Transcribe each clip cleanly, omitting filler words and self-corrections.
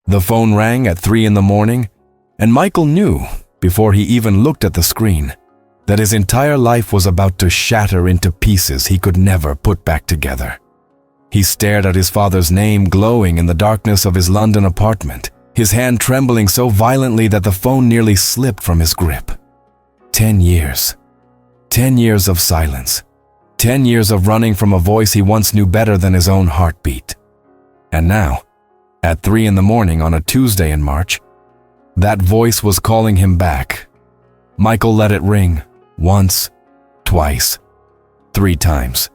The phone rang at 3 in the morning, and Michael knew, before he even looked at the screen, that his entire life was about to shatter into pieces he could never put back together. He stared at his father's name glowing in the darkness of his London apartment, his hand trembling so violently that the phone nearly slipped from his grip. 10 years. 10 years of silence. 10 years of running from a voice he once knew better than his own heartbeat. And now, at 3 in the morning on a Tuesday in March, that voice was calling him back. Michael let it ring, once, twice, 3 times.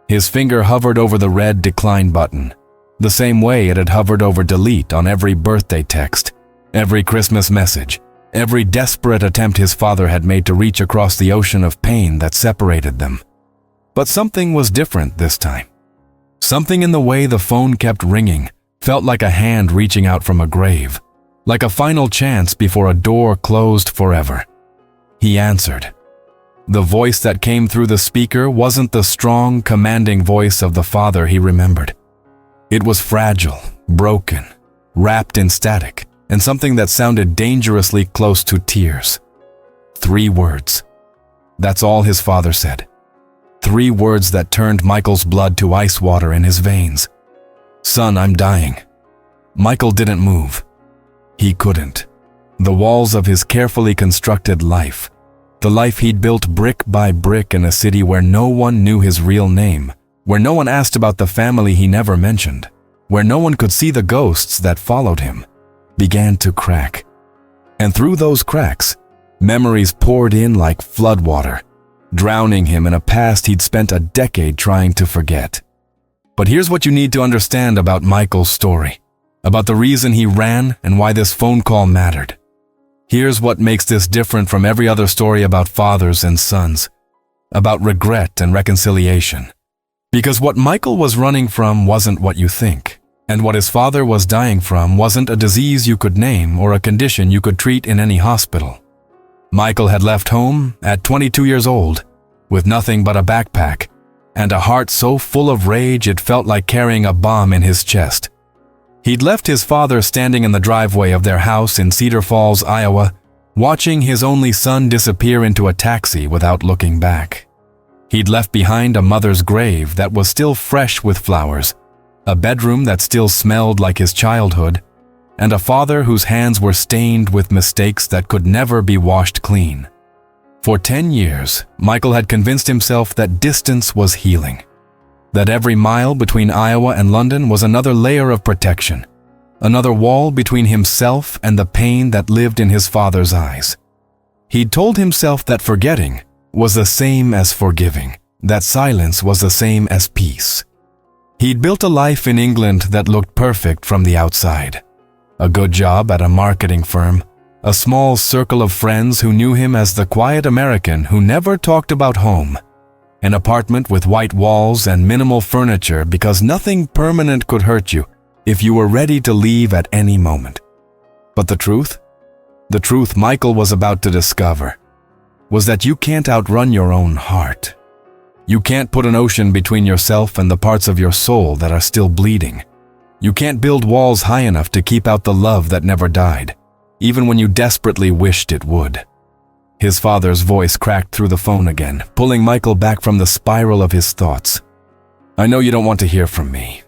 His finger hovered over the red decline button, the same way it had hovered over delete on every birthday text, every Christmas message, every desperate attempt his father had made to reach across the ocean of pain that separated them. But something was different this time. Something in the way the phone kept ringing felt like a hand reaching out from a grave, like a final chance before a door closed forever. He answered. The voice that came through the speaker wasn't the strong, commanding voice of the father he remembered. It was fragile, broken, wrapped in static, and something that sounded dangerously close to tears. 3 words. That's all his father said. 3 words that turned Michael's blood to ice water in his veins. Son, I'm dying. Michael didn't move. He couldn't. The walls of his carefully constructed life, the life he'd built brick by brick in a city where no one knew his real name, where no one asked about the family he never mentioned, where no one could see the ghosts that followed him, began to crack. And through those cracks, memories poured in like floodwater, drowning him in a past he'd spent a decade trying to forget. But here's what you need to understand about Michael's story, about the reason he ran and why this phone call mattered. Here's what makes this different from every other story about fathers and sons, about regret and reconciliation. Because what Michael was running from wasn't what you think, and what his father was dying from wasn't a disease you could name or a condition you could treat in any hospital. Michael had left home at 22 years old, with nothing but a backpack, and a heart so full of rage it felt like carrying a bomb in his chest. He'd left his father standing in the driveway of their house in Cedar Falls, Iowa, watching his only son disappear into a taxi without looking back. He'd left behind a mother's grave that was still fresh with flowers, a bedroom that still smelled like his childhood, and a father whose hands were stained with mistakes that could never be washed clean. For 10 years, Michael had convinced himself that distance was healing, that every mile between Iowa and London was another layer of protection, another wall between himself and the pain that lived in his father's eyes. He'd told himself that forgetting was the same as forgiving, that silence was the same as peace. He'd built a life in England that looked perfect from the outside. A good job at a marketing firm, a small circle of friends who knew him as the quiet American who never talked about home, an apartment with white walls and minimal furniture because nothing permanent could hurt you if you were ready to leave at any moment. But the truth Michael was about to discover, was that you can't outrun your own heart. You can't put an ocean between yourself and the parts of your soul that are still bleeding. You can't build walls high enough to keep out the love that never died, even when you desperately wished it would. His father's voice cracked through the phone again, pulling Michael back from the spiral of his thoughts. I know you don't want to hear from me.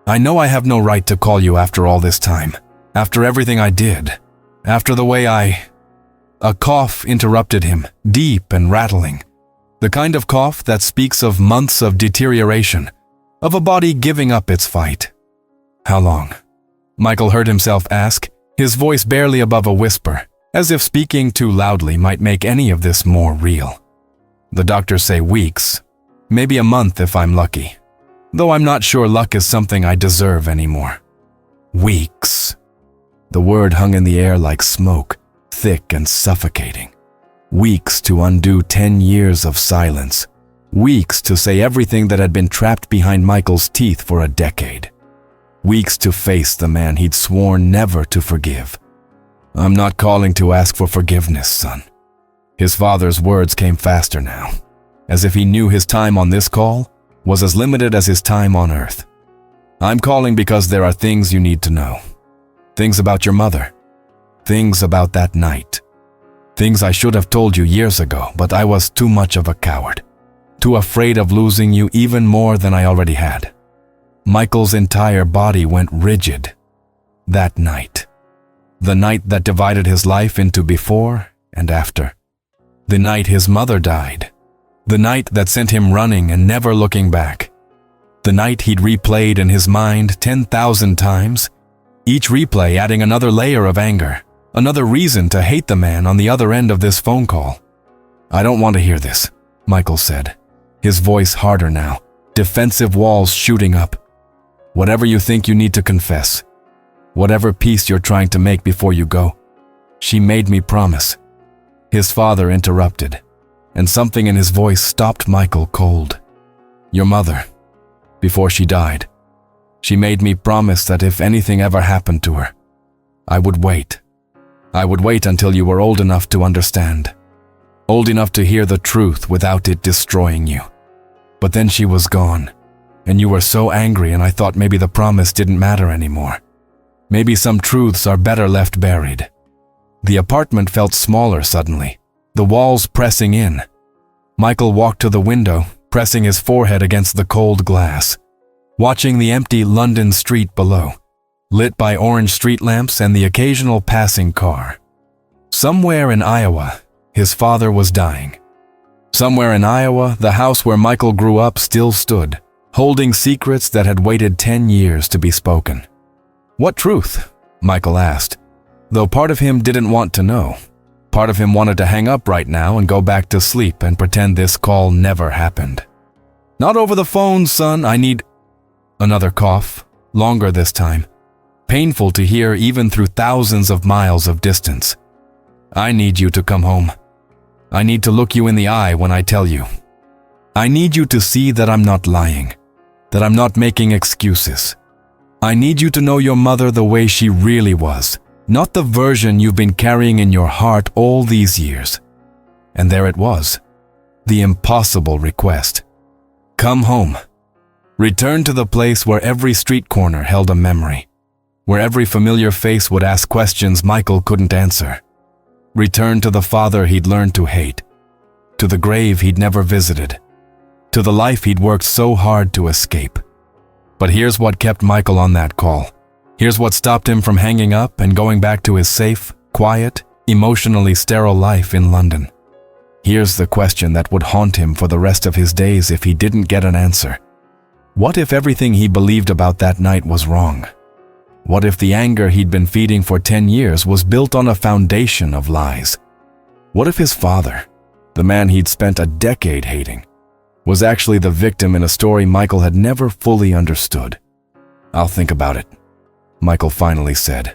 I know I have no right to call you after all this time, after everything I did, after the way A cough interrupted him, deep and rattling. The kind of cough that speaks of months of deterioration, of a body giving up its fight. How long? Michael heard himself ask, his voice barely above a whisper, as if speaking too loudly might make any of this more real. The doctors say weeks, maybe a month if I'm lucky, though I'm not sure luck is something I deserve anymore. Weeks. The word hung in the air like smoke, thick and suffocating. Weeks to undo 10 years of silence. Weeks to say everything that had been trapped behind Michael's teeth for a decade. Weeks to face the man he'd sworn never to forgive. I'm not calling to ask for forgiveness, son. His father's words came faster now, as if he knew his time on this call was as limited as his time on Earth. I'm calling because there are things you need to know. Things about your mother. Things about that night. Things I should have told you years ago, but I was too much of a coward. Too afraid of losing you even more than I already had. Michael's entire body went rigid that night. The night that divided his life into before and after. The night his mother died. The night that sent him running and never looking back. The night he'd replayed in his mind 10,000 times, each replay adding another layer of anger, another reason to hate the man on the other end of this phone call. "I don't want to hear this," Michael said, his voice harder now, defensive walls shooting up. "Whatever you think you need to confess, whatever peace you're trying to make before you go, she made me promise." His father interrupted, and something in his voice stopped Michael cold. "Your mother, before she died, she made me promise that if anything ever happened to her, I would wait. I would wait until you were old enough to understand, old enough to hear the truth without it destroying you. But then she was gone, and you were so angry, and I thought maybe the promise didn't matter anymore. Maybe some truths are better left buried." The apartment felt smaller suddenly, the walls pressing in. Michael walked to the window, pressing his forehead against the cold glass, watching the empty London street below, lit by orange street lamps and the occasional passing car. Somewhere in Iowa, his father was dying. Somewhere in Iowa, the house where Michael grew up still stood, holding secrets that had waited 10 years to be spoken. "What truth?" Michael asked, though part of him didn't want to know. Part of him wanted to hang up right now and go back to sleep and pretend this call never happened. "Not over the phone, son, I need—" Another cough, longer this time, painful to hear even through thousands of miles of distance. "I need you to come home. I need to look you in the eye when I tell you. I need you to see that I'm not lying, that I'm not making excuses. I need you to know your mother the way she really was, not the version you've been carrying in your heart all these years." And there it was, the impossible request. Come home. Return to the place where every street corner held a memory, where every familiar face would ask questions Michael couldn't answer. Return to the father he'd learned to hate, to the grave he'd never visited, to the life he'd worked so hard to escape. But here's what kept Michael on that call. Here's what stopped him from hanging up and going back to his safe, quiet, emotionally sterile life in London. Here's the question that would haunt him for the rest of his days if he didn't get an answer. What if everything he believed about that night was wrong? What if the anger he'd been feeding for 10 years was built on a foundation of lies? What if his father, the man he'd spent a decade hating, was actually the victim in a story Michael had never fully understood? "I'll think about it," Michael finally said,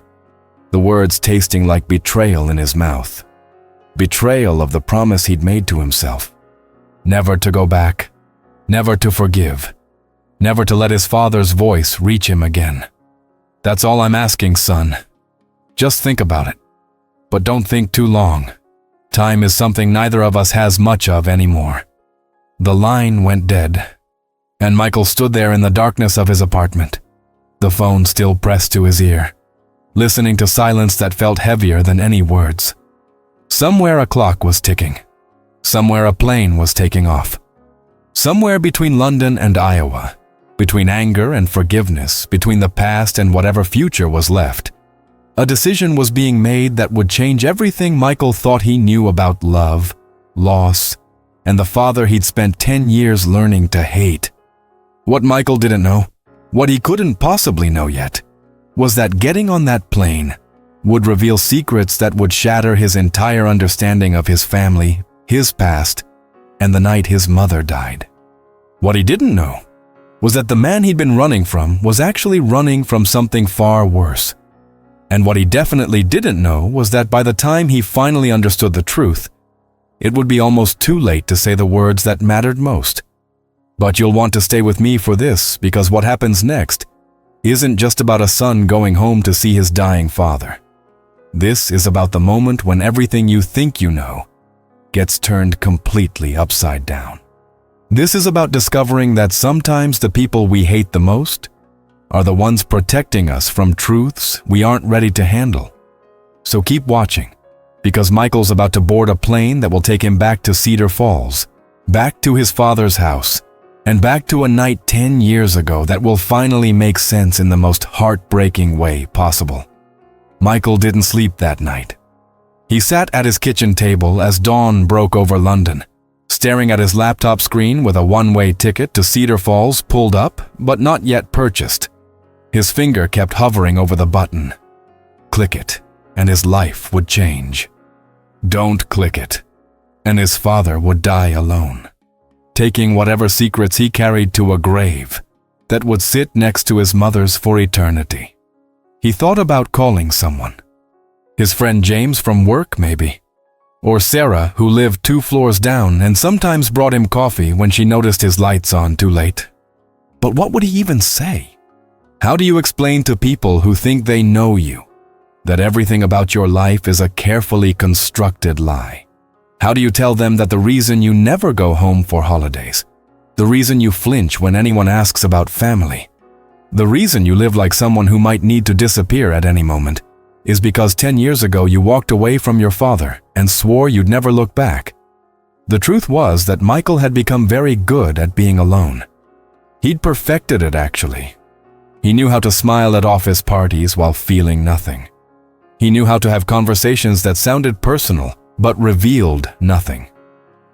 the words tasting like betrayal in his mouth. Betrayal of the promise he'd made to himself. Never to go back, never to forgive, never to let his father's voice reach him again. "That's all I'm asking, son. Just think about it. But don't think too long. Time is something neither of us has much of anymore." The line went dead, and Michael stood there in the darkness of his apartment, the phone still pressed to his ear, listening to silence that felt heavier than any words. Somewhere a clock was ticking. Somewhere a plane was taking off. Somewhere between London and Iowa, between anger and forgiveness, between the past and whatever future was left, a decision was being made that would change everything Michael thought he knew about love, loss, and the father he'd spent 10 years learning to hate. What Michael didn't know, what he couldn't possibly know yet, was that getting on that plane would reveal secrets that would shatter his entire understanding of his family, his past, and the night his mother died. What he didn't know was that the man he'd been running from was actually running from something far worse. And what he definitely didn't know was that by the time he finally understood the truth, it would be almost too late to say the words that mattered most. But you'll want to stay with me for this, because what happens next isn't just about a son going home to see his dying father. This is about the moment when everything you think you know gets turned completely upside down. This is about discovering that sometimes the people we hate the most are the ones protecting us from truths we aren't ready to handle. So keep watching, because Michael's about to board a plane that will take him back to Cedar Falls, back to his father's house, and back to a night 10 years ago that will finally make sense in the most heartbreaking way possible. Michael didn't sleep that night. He sat at his kitchen table as dawn broke over London, staring at his laptop screen with a one-way ticket to Cedar Falls pulled up but not yet purchased. His finger kept hovering over the button. Click it, and his life would change. Don't click it, and his father would die alone, taking whatever secrets he carried to a grave that would sit next to his mother's for eternity. He thought about calling someone. His friend James from work, maybe. Or Sarah, who lived 2 floors down and sometimes brought him coffee when she noticed his lights on too late. But what would he even say? How do you explain to people who think they know you that everything about your life is a carefully constructed lie? How do you tell them that the reason you never go home for holidays, the reason you flinch when anyone asks about family, the reason you live like someone who might need to disappear at any moment, is because 10 years ago you walked away from your father and swore you'd never look back? The truth was that Michael had become very good at being alone. He'd perfected it, actually. He knew how to smile at office parties while feeling nothing. He knew how to have conversations that sounded personal but revealed nothing.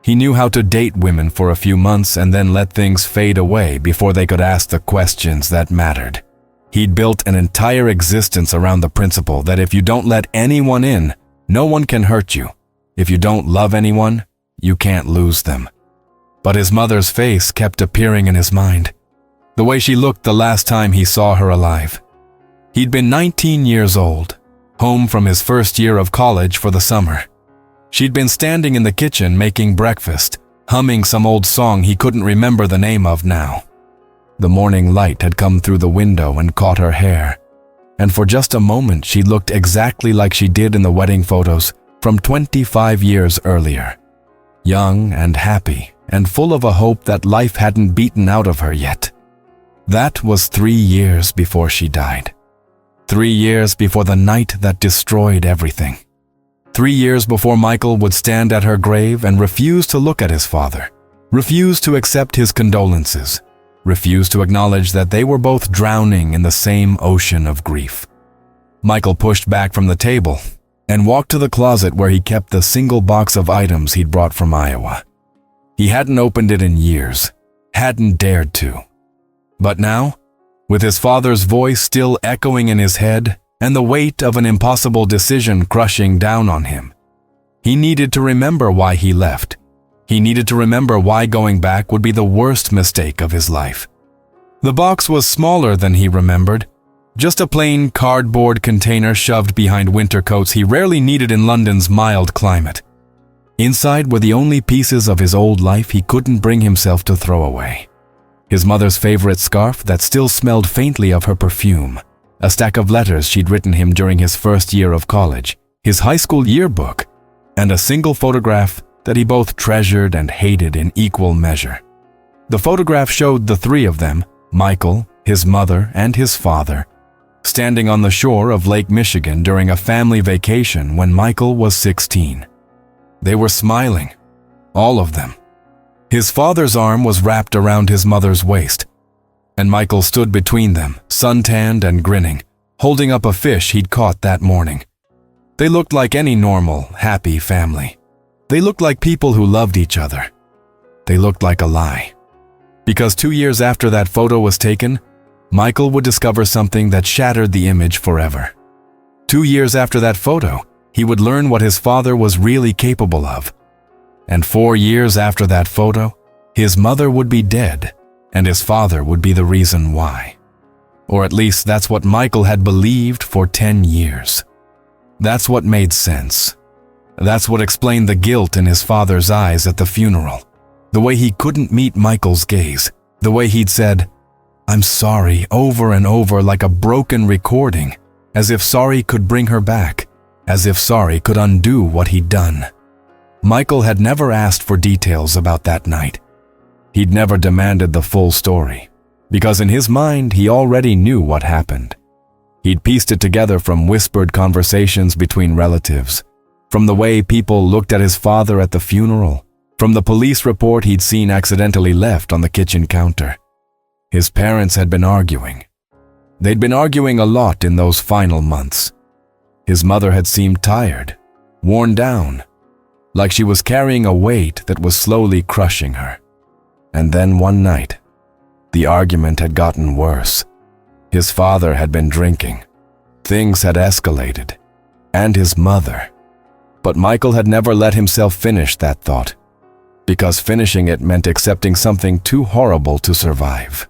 He knew how to date women for a few months and then let things fade away before they could ask the questions that mattered. He'd built an entire existence around the principle that if you don't let anyone in, no one can hurt you. If you don't love anyone, you can't lose them. But his mother's face kept appearing in his mind, the way she looked the last time he saw her alive. He'd been 19 years old, home from his first year of college for the summer. She'd been standing in the kitchen making breakfast, humming some old song he couldn't remember the name of now. The morning light had come through the window and caught her hair, and for just a moment she looked exactly like she did in the wedding photos from 25 years earlier. Young and happy and full of a hope that life hadn't beaten out of her yet. That was 3 years before she died. 3 years before the night that destroyed everything. 3 years before Michael would stand at her grave and refuse to look at his father, refuse to accept his condolences, refuse to acknowledge that they were both drowning in the same ocean of grief. Michael pushed back from the table and walked to the closet where he kept the single box of items he'd brought from Iowa. He hadn't opened it in years, hadn't dared to. But now, with his father's voice still echoing in his head and the weight of an impossible decision crushing down on him, he needed to remember why he left. He needed to remember why going back would be the worst mistake of his life. The box was smaller than he remembered, just a plain cardboard container shoved behind winter coats he rarely needed in London's mild climate. Inside were the only pieces of his old life he couldn't bring himself to throw away. His mother's favorite scarf that still smelled faintly of her perfume, a stack of letters she'd written him during his first year of college, his high school yearbook, and a single photograph that he both treasured and hated in equal measure. The photograph showed the 3 of them, Michael, his mother, and his father, standing on the shore of Lake Michigan during a family vacation when Michael was 16. They were smiling, all of them. His father's arm was wrapped around his mother's waist, and Michael stood between them, suntanned and grinning, holding up a fish he'd caught that morning. They looked like any normal, happy family. They looked like people who loved each other. They looked like a lie. Because 2 years after that photo was taken, Michael would discover something that shattered the image forever. 2 years after that photo, he would learn what his father was really capable of. And 4 years after that photo, his mother would be dead, and his father would be the reason why. Or at least that's what Michael had believed for 10 years. That's what made sense. That's what explained the guilt in his father's eyes at the funeral. The way he couldn't meet Michael's gaze. The way he'd said, "I'm sorry," over and over like a broken recording, as if sorry could bring her back, as if sorry could undo what he'd done. Michael had never asked for details about that night. He'd never demanded the full story, because in his mind he already knew what happened. He'd pieced it together from whispered conversations between relatives, from the way people looked at his father at the funeral, from the police report he'd seen accidentally left on the kitchen counter. His parents had been arguing. They'd been arguing a lot in those final months. His mother had seemed tired, worn down, like she was carrying a weight that was slowly crushing her. And then one night, the argument had gotten worse. His father had been drinking. Things had escalated. And his mother. But Michael had never let himself finish that thought, because finishing it meant accepting something too horrible to survive.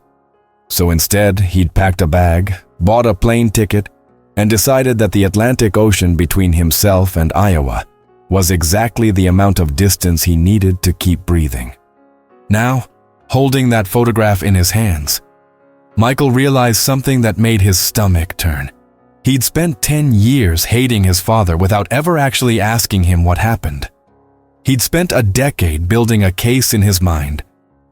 So instead, he'd packed a bag, bought a plane ticket, and decided that the Atlantic Ocean between himself and Iowa was exactly the amount of distance he needed to keep breathing. Now, holding that photograph in his hands, Michael realized something that made his stomach turn. He'd spent 10 years hating his father without ever actually asking him what happened. He'd spent a decade building a case in his mind,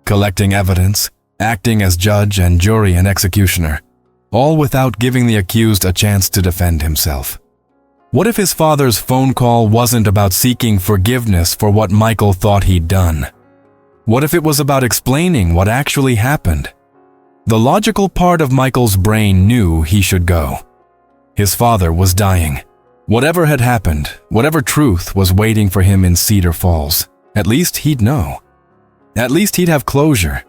collecting evidence, acting as judge and jury and executioner, all without giving the accused a chance to defend himself. What if his father's phone call wasn't about seeking forgiveness for what Michael thought he'd done? What if it was about explaining what actually happened? The logical part of Michael's brain knew he should go. His father was dying. Whatever had happened, whatever truth was waiting for him in Cedar Falls, at least he'd know. At least he'd have closure.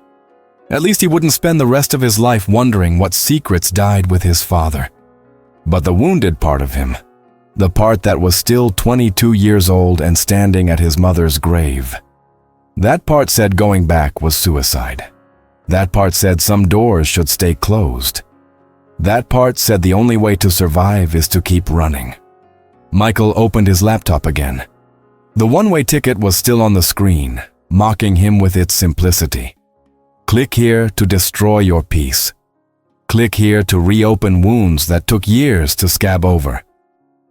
At least he wouldn't spend the rest of his life wondering what secrets died with his father. But the wounded part of him, the part that was still 22 years old and standing at his mother's grave, that part said going back was suicide. That part said some doors should stay closed. That part said the only way to survive is to keep running. Michael opened his laptop again. The one-way ticket was still on the screen, mocking him with its simplicity. Click here to destroy your peace. Click here to reopen wounds that took years to scab over.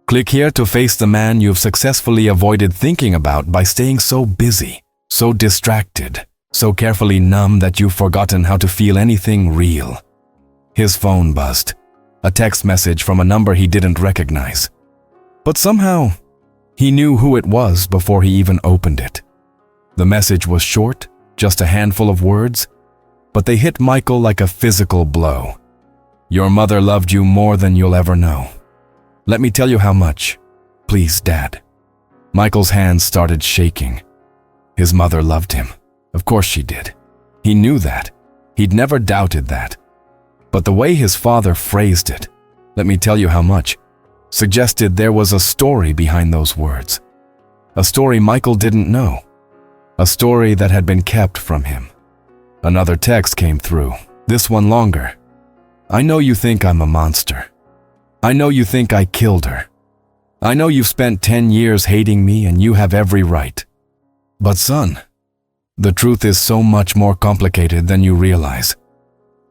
Click here to face the man you've successfully avoided thinking about by staying so busy, so distracted, so carefully numb that you've forgotten how to feel anything real. His phone buzzed, a text message from a number he didn't recognize. But somehow, he knew who it was before he even opened it. The message was short, just a handful of words, but they hit Michael like a physical blow. Your mother loved you more than you'll ever know. Let me tell you how much. Please, Dad. Michael's hands started shaking. His mother loved him. Of course she did. He knew that. He'd never doubted that. But the way his father phrased it, let me tell you how much, suggested there was a story behind those words. A story Michael didn't know. A story that had been kept from him. Another text came through, this one longer. I know you think I'm a monster. I know you think I killed her. I know you've spent 10 years hating me and you have every right. But son, the truth is so much more complicated than you realize.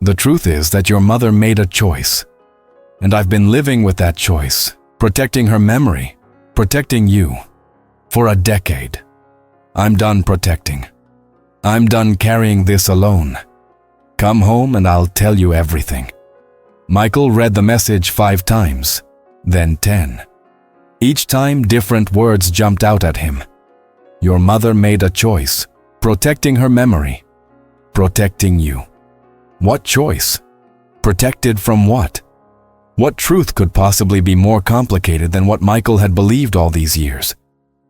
The truth is that your mother made a choice. And I've been living with that choice, protecting her memory, protecting you, for a decade. I'm done protecting. I'm done carrying this alone. Come home and I'll tell you everything. Michael read the message 5 times, then 10. Each time different words jumped out at him. Your mother made a choice, protecting her memory, protecting you. What choice? Protected from what? What truth could possibly be more complicated than what Michael had believed all these years?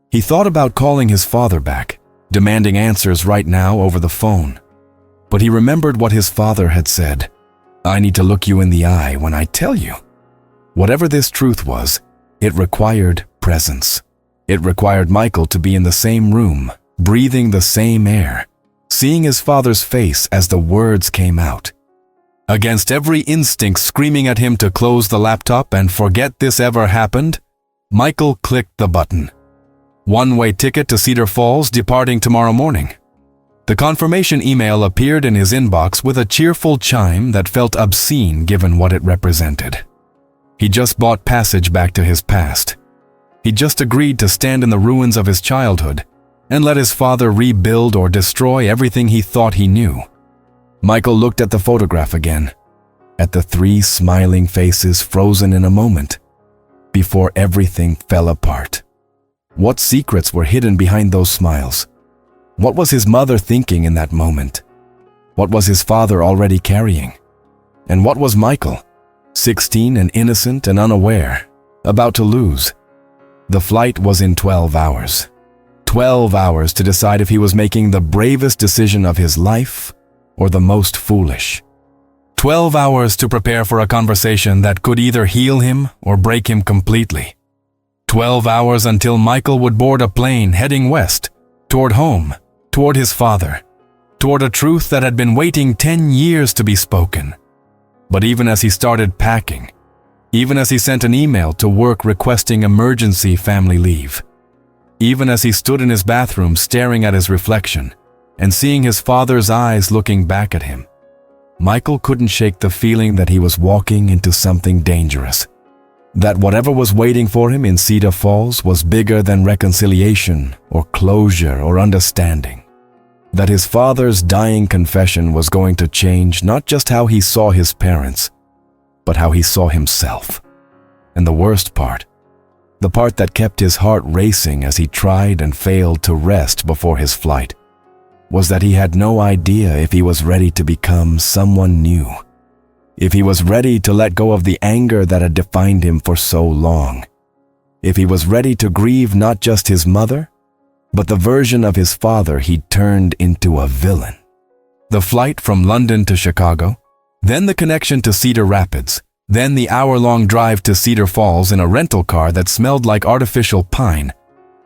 He thought about calling his father back, demanding answers right now over the phone. But he remembered what his father had said. I need to look you in the eye when I tell you. Whatever this truth was, it required presence. It required Michael to be in the same room, breathing the same air, seeing his father's face as the words came out. Against every instinct screaming at him to close the laptop and forget this ever happened, Michael clicked the button. One-way ticket to Cedar Falls, departing tomorrow morning. The confirmation email appeared in his inbox with a cheerful chime that felt obscene given what it represented. He just bought passage back to his past. He just agreed to stand in the ruins of his childhood and let his father rebuild or destroy everything he thought he knew. Michael looked at the photograph again, at the 3 smiling faces frozen in a moment, before everything fell apart. What secrets were hidden behind those smiles? What was his mother thinking in that moment? What was his father already carrying? And what was Michael, 16 and innocent and unaware, about to lose? The flight was in 12 hours. 12 hours to decide if he was making the bravest decision of his life or the most foolish. 12 hours to prepare for a conversation that could either heal him or break him completely. 12 hours until Michael would board a plane heading west, toward home, toward his father, toward a truth that had been waiting 10 years to be spoken. But even as he started packing, even as he sent an email to work requesting emergency family leave, even as he stood in his bathroom staring at his reflection and seeing his father's eyes looking back at him, Michael couldn't shake the feeling that he was walking into something dangerous. That whatever was waiting for him in Cedar Falls was bigger than reconciliation or closure or understanding. That his father's dying confession was going to change not just how he saw his parents, but how he saw himself. And the worst part, the part that kept his heart racing as he tried and failed to rest before his flight, was that he had no idea if he was ready to become someone new. If he was ready to let go of the anger that had defined him for so long. If he was ready to grieve not just his mother, but the version of his father he'd turned into a villain. The flight from London to Chicago, then the connection to Cedar Rapids, then the hour-long drive to Cedar Falls in a rental car that smelled like artificial pine.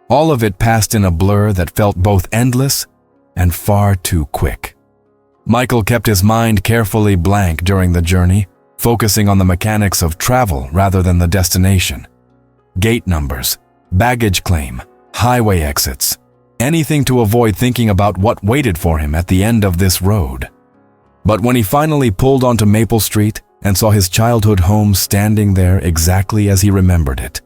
All of it passed in a blur that felt both endless and far too quick. Michael kept his mind carefully blank during the journey, focusing on the mechanics of travel rather than the destination. Gate numbers, baggage claim, highway exits, anything to avoid thinking about what waited for him at the end of this road. But when he finally pulled onto Maple Street and saw his childhood home standing there exactly as he remembered it,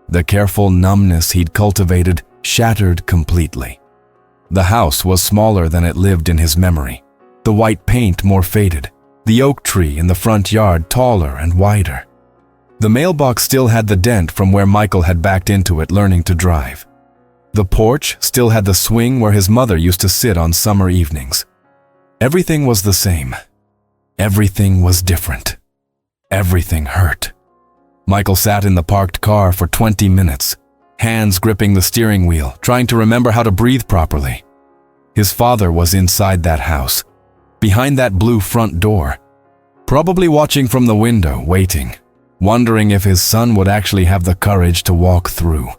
the careful numbness he'd cultivated shattered completely. The house was smaller than it lived in his memory, the white paint more faded, the oak tree in the front yard taller and wider. The mailbox still had the dent from where Michael had backed into it learning to drive. The porch still had the swing where his mother used to sit on summer evenings. Everything was the same. Everything was different. Everything hurt. Michael sat in the parked car for 20 minutes, hands gripping the steering wheel, trying to remember how to breathe properly. His father was inside that house, behind that blue front door, probably watching from the window, waiting, wondering if his son would actually have the courage to walk through.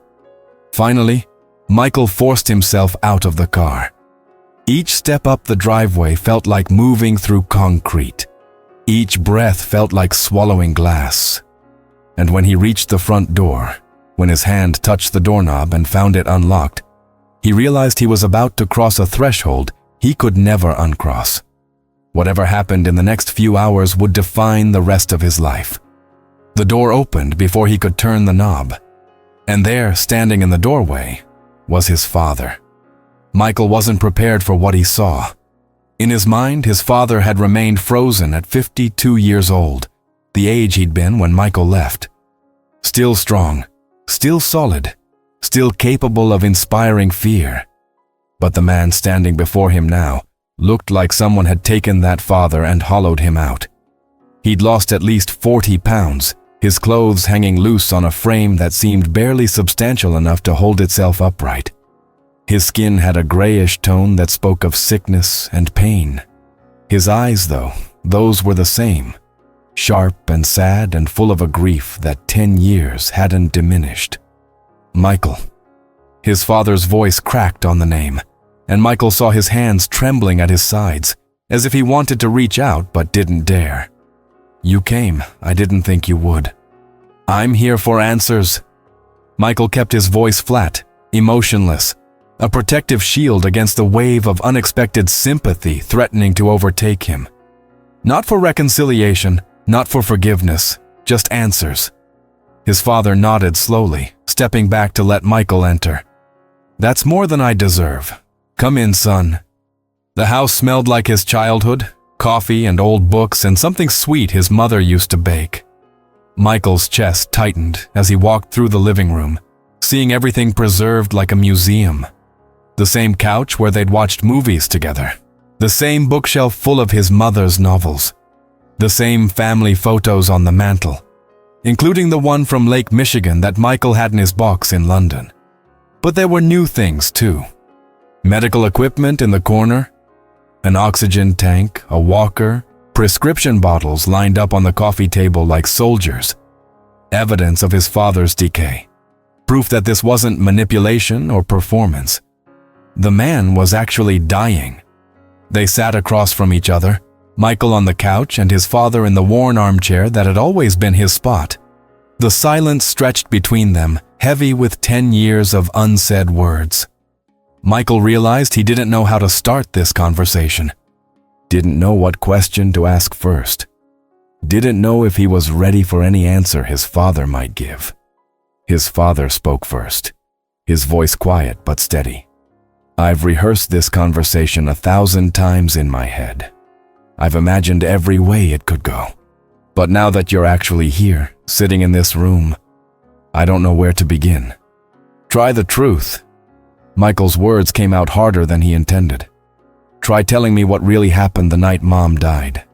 Finally, Michael forced himself out of the car. Each step up the driveway felt like moving through concrete. Each breath felt like swallowing glass. And when he reached the front door, when his hand touched the doorknob and found it unlocked, he realized he was about to cross a threshold he could never uncross. Whatever happened in the next few hours would define the rest of his life. The door opened before he could turn the knob, and there, standing in the doorway, was his father. Michael wasn't prepared for what he saw. In his mind, his father had remained frozen at 52 years old, the age he'd been when Michael left. Still strong, still solid, still capable of inspiring fear. But the man standing before him now looked like someone had taken that father and hollowed him out. He'd lost at least 40 pounds, his clothes hanging loose on a frame that seemed barely substantial enough to hold itself upright. His skin had a grayish tone that spoke of sickness and pain. His eyes, though, those were the same, sharp and sad and full of a grief that 10 years hadn't diminished. Michael. His father's voice cracked on the name, and Michael saw his hands trembling at his sides, as if he wanted to reach out but didn't dare. "You came. I didn't think you would. I'm here for answers." Michael kept his voice flat, emotionless, a protective shield against the wave of unexpected sympathy threatening to overtake him. Not for reconciliation, not for forgiveness, just answers. His father nodded slowly, stepping back to let Michael enter. "That's more than I deserve. Come in, son." The house smelled like his childhood, coffee and old books and something sweet his mother used to bake. Michael's chest tightened as he walked through the living room, seeing everything preserved like a museum. The same couch where they'd watched movies together. The same bookshelf full of his mother's novels. The same family photos on the mantle, including the one from Lake Michigan that Michael had in his box in London. But there were new things too. Medical equipment in the corner, an oxygen tank, a walker, prescription bottles lined up on the coffee table like soldiers. Evidence of his father's decay. Proof that this wasn't manipulation or performance. The man was actually dying. They sat across from each other, Michael on the couch and his father in the worn armchair that had always been his spot. The silence stretched between them, heavy with 10 years of unsaid words. Michael realized he didn't know how to start this conversation. Didn't know what question to ask first. Didn't know if he was ready for any answer his father might give. His father spoke first, his voice quiet but steady. I've rehearsed this conversation 1,000 times in my head. I've imagined every way it could go. But now that you're actually here, sitting in this room, I don't know where to begin. Try the truth. Michael's words came out harder than he intended. Try telling me what really happened the night Mom died.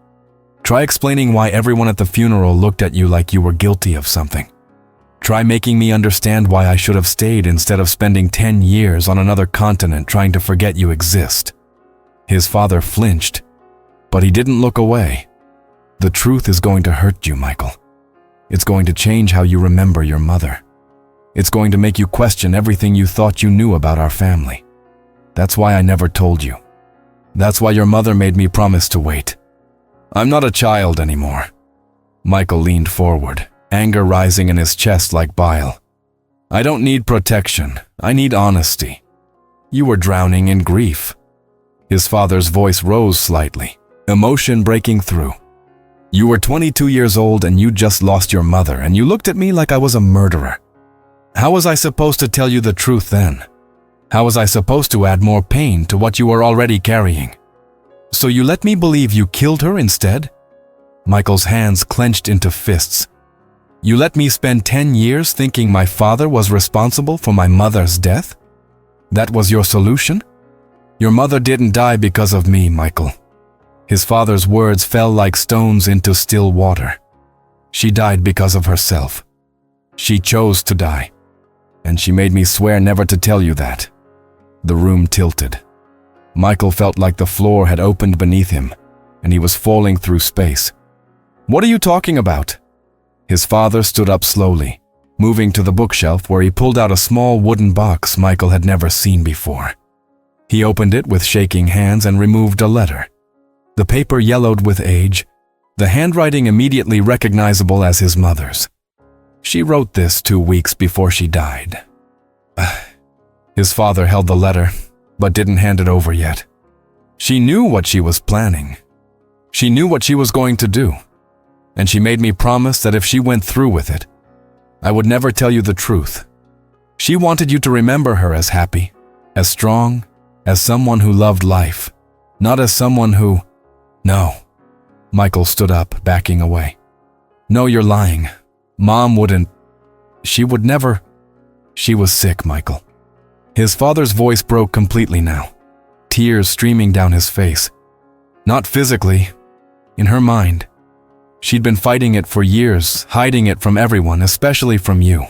Try explaining why everyone at the funeral looked at you like you were guilty of something. Try making me understand why I should have stayed instead of spending 10 years on another continent trying to forget you exist. His father flinched, but he didn't look away. The truth is going to hurt you, Michael. It's going to change how you remember your mother. It's going to make you question everything you thought you knew about our family. That's why I never told you. That's why your mother made me promise to wait. I'm not a child anymore. Michael leaned forward, anger rising in his chest like bile. I don't need protection. I need honesty. You were drowning in grief. His father's voice rose slightly, emotion breaking through. You were 22 years old and you just lost your mother, and you looked at me like I was a murderer. How was I supposed to tell you the truth then? How was I supposed to add more pain to what you were already carrying? So you let me believe you killed her instead? Michael's hands clenched into fists. You let me spend 10 years thinking my father was responsible for my mother's death? That was your solution? Your mother didn't die because of me, Michael. His father's words fell like stones into still water. She died because of herself. She chose to die. And she made me swear never to tell you that. The room tilted. Michael felt like the floor had opened beneath him, and he was falling through space. What are you talking about? His father stood up slowly, moving to the bookshelf where he pulled out a small wooden box Michael had never seen before. He opened it with shaking hands and removed a letter. The paper yellowed with age, the handwriting immediately recognizable as his mother's. She wrote this 2 weeks before she died. His father held the letter, but didn't hand it over yet. She knew what she was planning. She knew what she was going to do. And she made me promise that if she went through with it, I would never tell you the truth. She wanted you to remember her as happy, as strong, as someone who loved life, not as someone who... No. Michael stood up, backing away. No, you're lying. Mom wouldn't... She would never... She was sick, Michael. His father's voice broke completely now, tears streaming down his face. Not physically, in her mind. She'd been fighting it for years, hiding it from everyone, especially from you.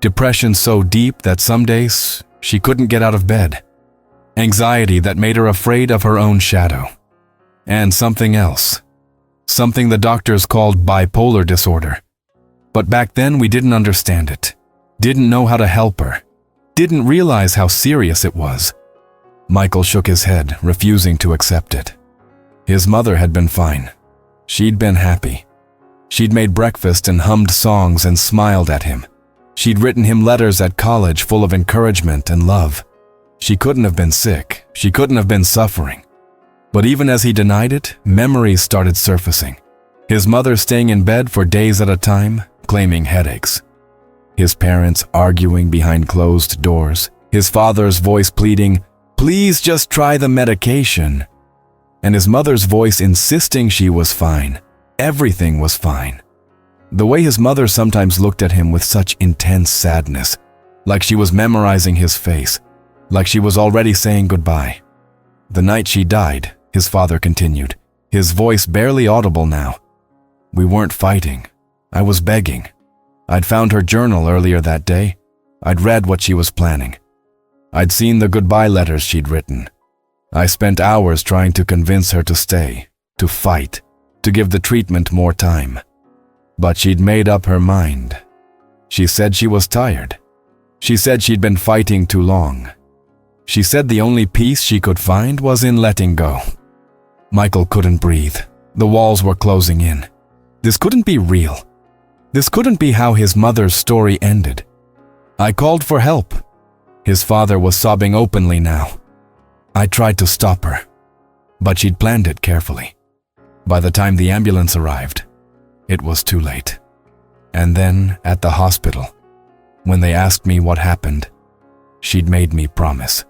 Depression so deep that some days she couldn't get out of bed. Anxiety that made her afraid of her own shadow. And something else. Something the doctors called bipolar disorder. But back then we didn't understand it. Didn't know how to help her. Didn't realize how serious it was. Michael shook his head, refusing to accept it. His mother had been fine. She'd been happy. She'd made breakfast and hummed songs and smiled at him. She'd written him letters at college full of encouragement and love. She couldn't have been sick. She couldn't have been suffering. But even as he denied it, memories started surfacing. His mother staying in bed for days at a time, claiming headaches. His parents arguing behind closed doors. His father's voice pleading, "Please just try the medication." and his mother's voice insisting she was fine. Everything was fine. The way his mother sometimes looked at him with such intense sadness, like she was memorizing his face, like she was already saying goodbye. The night she died, his father continued, his voice barely audible now. We weren't fighting. I was begging. I'd found her journal earlier that day. I'd read what she was planning. I'd seen the goodbye letters she'd written. I spent hours trying to convince her to stay, to fight, to give the treatment more time. But she'd made up her mind. She said she was tired. She said she'd been fighting too long. She said the only peace she could find was in letting go. Michael couldn't breathe. The walls were closing in. This couldn't be real. This couldn't be how his mother's story ended. I called for help. His father was sobbing openly now. I tried to stop her, but she'd planned it carefully. By the time the ambulance arrived, it was too late. And then, at the hospital, when they asked me what happened, she'd made me promise.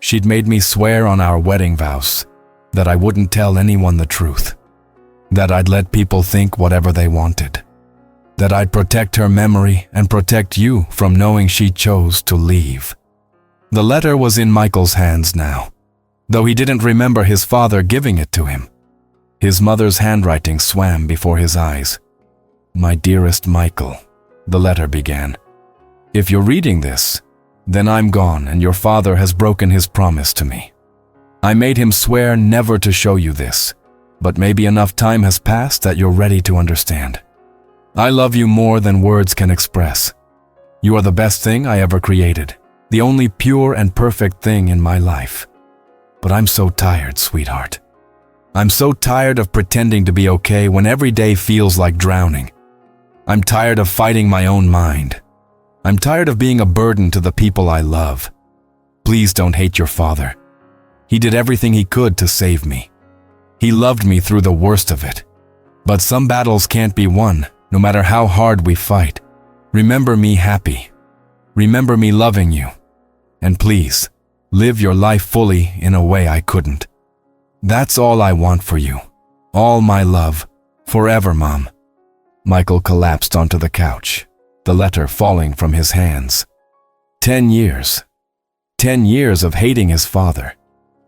She'd made me swear on our wedding vows that I wouldn't tell anyone the truth, that I'd let people think whatever they wanted, that I'd protect her memory and protect you from knowing she chose to leave. The letter was in Michael's hands now, though he didn't remember his father giving it to him. His mother's handwriting swam before his eyes. My dearest Michael, the letter began. If you're reading this, then I'm gone and your father has broken his promise to me. I made him swear never to show you this, but maybe enough time has passed that you're ready to understand. I love you more than words can express. You are the best thing I ever created, the only pure and perfect thing in my life. But I'm so tired, sweetheart. I'm so tired of pretending to be okay when every day feels like drowning. I'm tired of fighting my own mind. I'm tired of being a burden to the people I love. Please don't hate your father. He did everything he could to save me. He loved me through the worst of it. But some battles can't be won, no matter how hard we fight. Remember me happy. Remember me loving you. And please, live your life fully in a way I couldn't. That's all I want for you. All my love. Forever, Mom. Michael collapsed onto the couch, the letter falling from his hands. 10 years. 10 years of hating his father.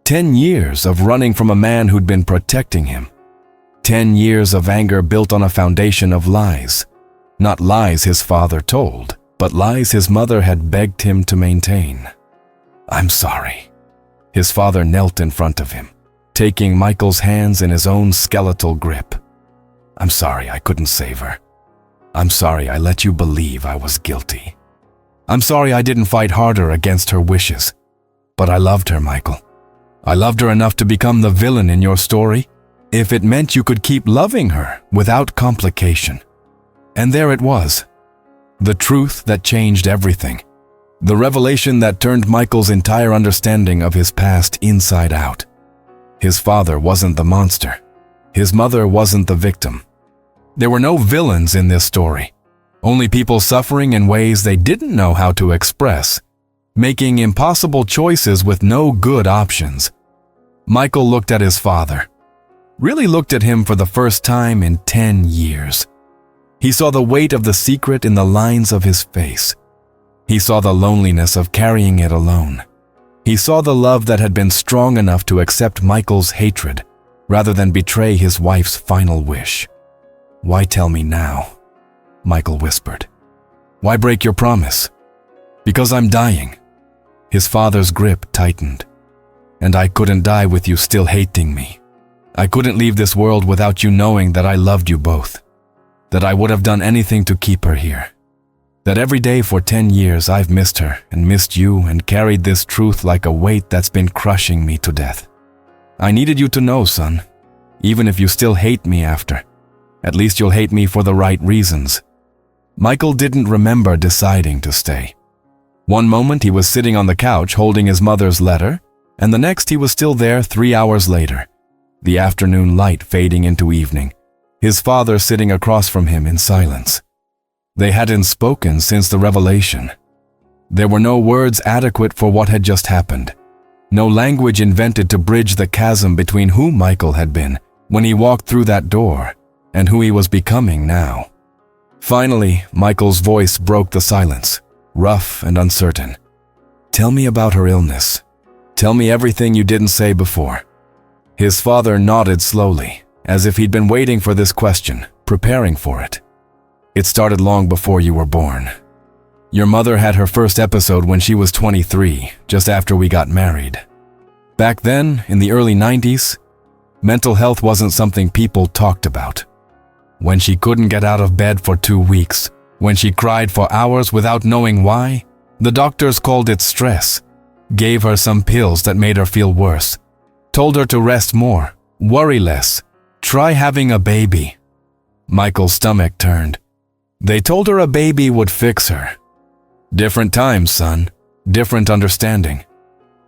10 years of running from a man who'd been protecting him. 10 years of anger built on a foundation of lies. Not lies his father told, but lies his mother had begged him to maintain. I'm sorry. His father knelt in front of him, taking Michael's hands in his own skeletal grip. I'm sorry I couldn't save her. I'm sorry I let you believe I was guilty. I'm sorry I didn't fight harder against her wishes. But I loved her, Michael. I loved her enough to become the villain in your story, if it meant you could keep loving her without complication. And there it was. The truth that changed everything. The revelation that turned Michael's entire understanding of his past inside out. His father wasn't the monster. His mother wasn't the victim. There were no villains in this story, only people suffering in ways they didn't know how to express, making impossible choices with no good options. Michael looked at his father, really looked at him for the first time in 10 years. He saw the weight of the secret in the lines of his face. He saw the loneliness of carrying it alone. He saw the love that had been strong enough to accept Michael's hatred, rather than betray his wife's final wish. Why tell me now? Michael whispered. Why break your promise? Because I'm dying. His father's grip tightened. And I couldn't die with you still hating me. I couldn't leave this world without you knowing that I loved you both. That I would have done anything to keep her here. That every day for 10 years I've missed her and missed you and carried this truth like a weight that's been crushing me to death. I needed you to know, son. Even if you still hate me after, at least you'll hate me for the right reasons. Michael didn't remember deciding to stay. One moment he was sitting on the couch holding his mother's letter, and the next he was still there 3 hours later, the afternoon light fading into evening, his father sitting across from him in silence. They hadn't spoken since the revelation. There were no words adequate for what had just happened. No language invented to bridge the chasm between who Michael had been when he walked through that door and who he was becoming now. Finally, Michael's voice broke the silence, rough and uncertain. "Tell me about her illness. Tell me everything you didn't say before." His father nodded slowly, as if he'd been waiting for this question, preparing for it. "It started long before you were born. Your mother had her first episode when she was 23, just after we got married. Back then, in the early 90s, mental health wasn't something people talked about. When she couldn't get out of bed for 2 weeks, when she cried for hours without knowing why, the doctors called it stress, gave her some pills that made her feel worse, told her to rest more, worry less, try having a baby." Michael's stomach turned. "They told her a baby would fix her." Different times, son. Different understanding.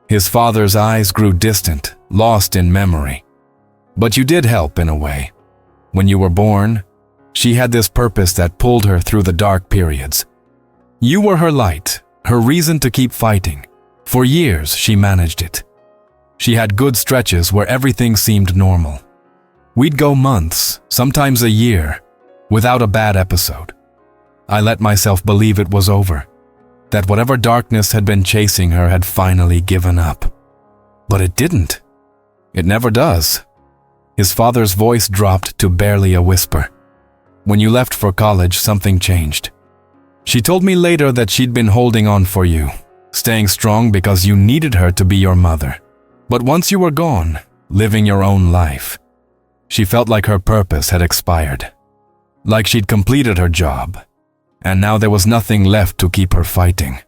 His father's eyes grew distant, lost in memory. "But you did help in a way. When you were born, she had this purpose that pulled her through the dark periods. You were her light, her reason to keep fighting. For years, she managed it. She had good stretches where everything seemed normal. We'd go months, sometimes a year, without a bad episode. I let myself believe it was over, that whatever darkness had been chasing her had finally given up. But it didn't. It never does." His father's voice dropped to barely a whisper. "When you left for college, something changed. She told me later that she'd been holding on for you, staying strong because you needed her to be your mother. But once you were gone, living your own life, she felt like her purpose had expired. Like she'd completed her job, and now there was nothing left to keep her fighting."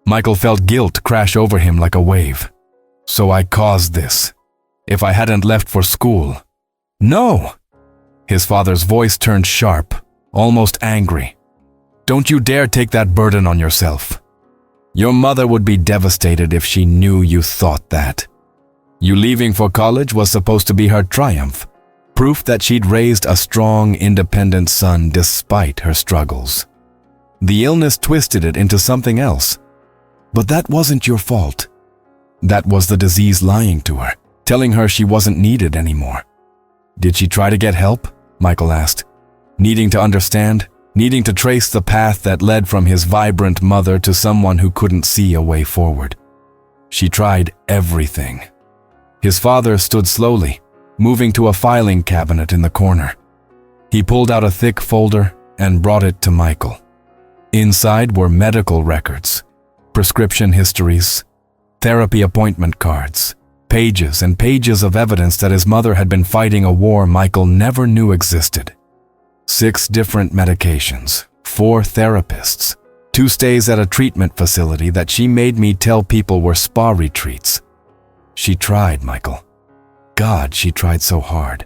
Michael felt guilt crash over him like a wave. "So I caused this. If I hadn't left for school..." "No!" His father's voice turned sharp, almost angry. "Don't you dare take that burden on yourself. Your mother would be devastated if she knew you thought that. You leaving for college was supposed to be her triumph, proof that she'd raised a strong, independent son despite her struggles. The illness twisted it into something else. But that wasn't your fault. That was the disease lying to her, telling her she wasn't needed anymore." "Did she try to get help?" Michael asked, needing to understand, needing to trace the path that led from his vibrant mother to someone who couldn't see a way forward. "She tried everything." His father stood slowly, moving to a filing cabinet in the corner. He pulled out a thick folder and brought it to Michael. Inside were medical records, prescription histories, therapy appointment cards, pages and pages of evidence that his mother had been fighting a war Michael never knew existed. 6 different medications, 4 therapists, 2 stays at a treatment facility that she made me tell people were spa retreats. She tried, Michael. God, she tried so hard.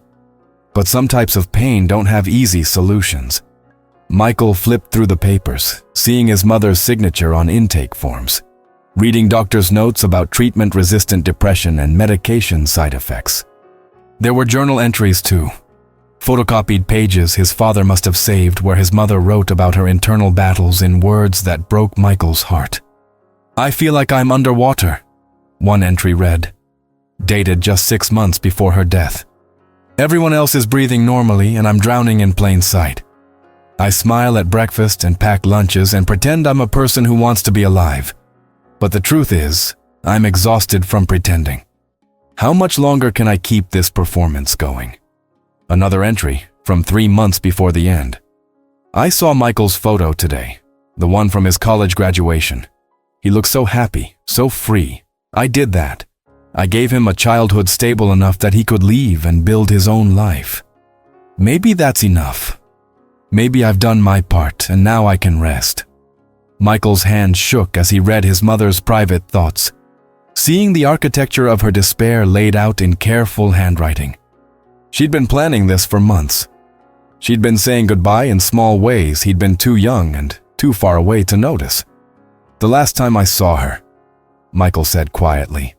But some types of pain don't have easy solutions. Michael flipped through the papers, seeing his mother's signature on intake forms, reading doctors' notes about treatment-resistant depression and medication side effects. There were journal entries too, photocopied pages his father must have saved where his mother wrote about her internal battles in words that broke Michael's heart. "I feel like I'm underwater," one entry read, dated just 6 months before her death. "Everyone else is breathing normally and I'm drowning in plain sight. I smile at breakfast and pack lunches and pretend I'm a person who wants to be alive. But the truth is, I'm exhausted from pretending. How much longer can I keep this performance going?" Another entry from 3 months before the end. "I saw Michael's photo today, the one from his college graduation. He looks so happy, so free. I did that. I gave him a childhood stable enough that he could leave and build his own life. Maybe that's enough. Maybe I've done my part and now I can rest." Michael's hand shook as he read his mother's private thoughts, seeing the architecture of her despair laid out in careful handwriting. She'd been planning this for months. She'd been saying goodbye in small ways he'd been too young and too far away to notice. "The last time I saw her," Michael said quietly,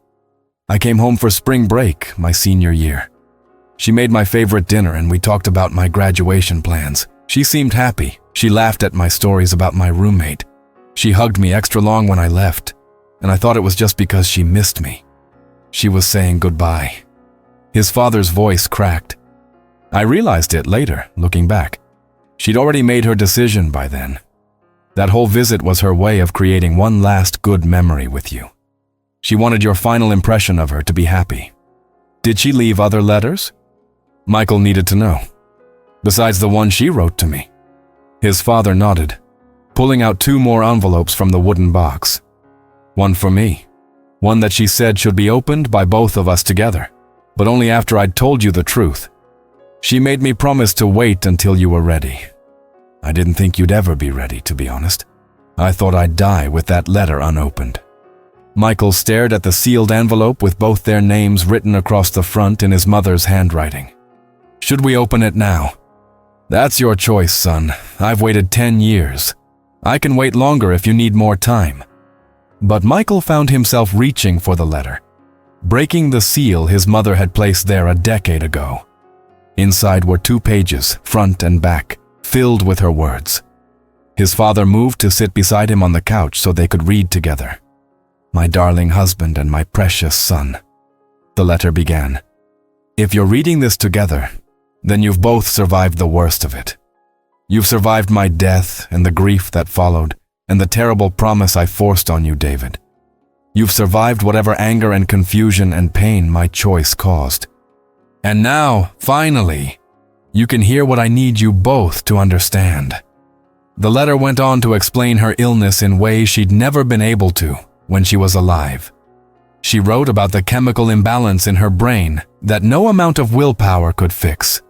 "I came home for spring break my senior year. She made my favorite dinner and we talked about my graduation plans. She seemed happy. She laughed at my stories about my roommate. She hugged me extra long when I left, and I thought it was just because she missed me. She was saying goodbye. His father's voice cracked. I realized it later, looking back. She'd already made her decision by then. That whole visit was her way of creating one last good memory with you. She wanted your final impression of her to be happy. Did she leave other letters? Michael needed to know. Besides the one she wrote to me. His father nodded, pulling out 2 more envelopes from the wooden box. One for me. One that she said should be opened by both of us together, but only after I'd told you the truth. She made me promise to wait until you were ready. I didn't think you'd ever be ready, to be honest. I thought I'd die with that letter unopened. Michael stared at the sealed envelope with both their names written across the front in his mother's handwriting. Should we open it now? That's your choice, son. I've waited 10 years. I can wait longer if you need more time. But Michael found himself reaching for the letter, breaking the seal his mother had placed there a decade ago. Inside were 2 pages, front and back, filled with her words. His father moved to sit beside him on the couch so they could read together. My darling husband and my precious son. The letter began. If you're reading this together, then you've both survived the worst of it. You've survived my death and the grief that followed, and the terrible promise I forced on you, David. You've survived whatever anger and confusion and pain my choice caused. And now, finally, you can hear what I need you both to understand. The letter went on to explain her illness in ways she'd never been able to when she was alive. She wrote about the chemical imbalance in her brain that no amount of willpower could fix,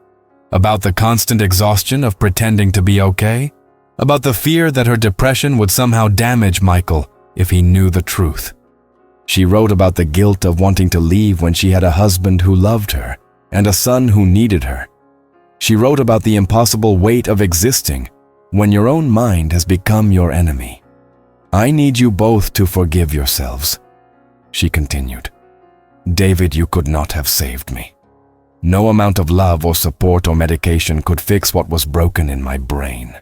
about the constant exhaustion of pretending to be okay, about the fear that her depression would somehow damage Michael if he knew the truth. She wrote about the guilt of wanting to leave when she had a husband who loved her and a son who needed her. She wrote about the impossible weight of existing when your own mind has become your enemy. I need you both to forgive yourselves, she continued. David, you could not have saved me. No amount of love or support or medication could fix what was broken in my brain.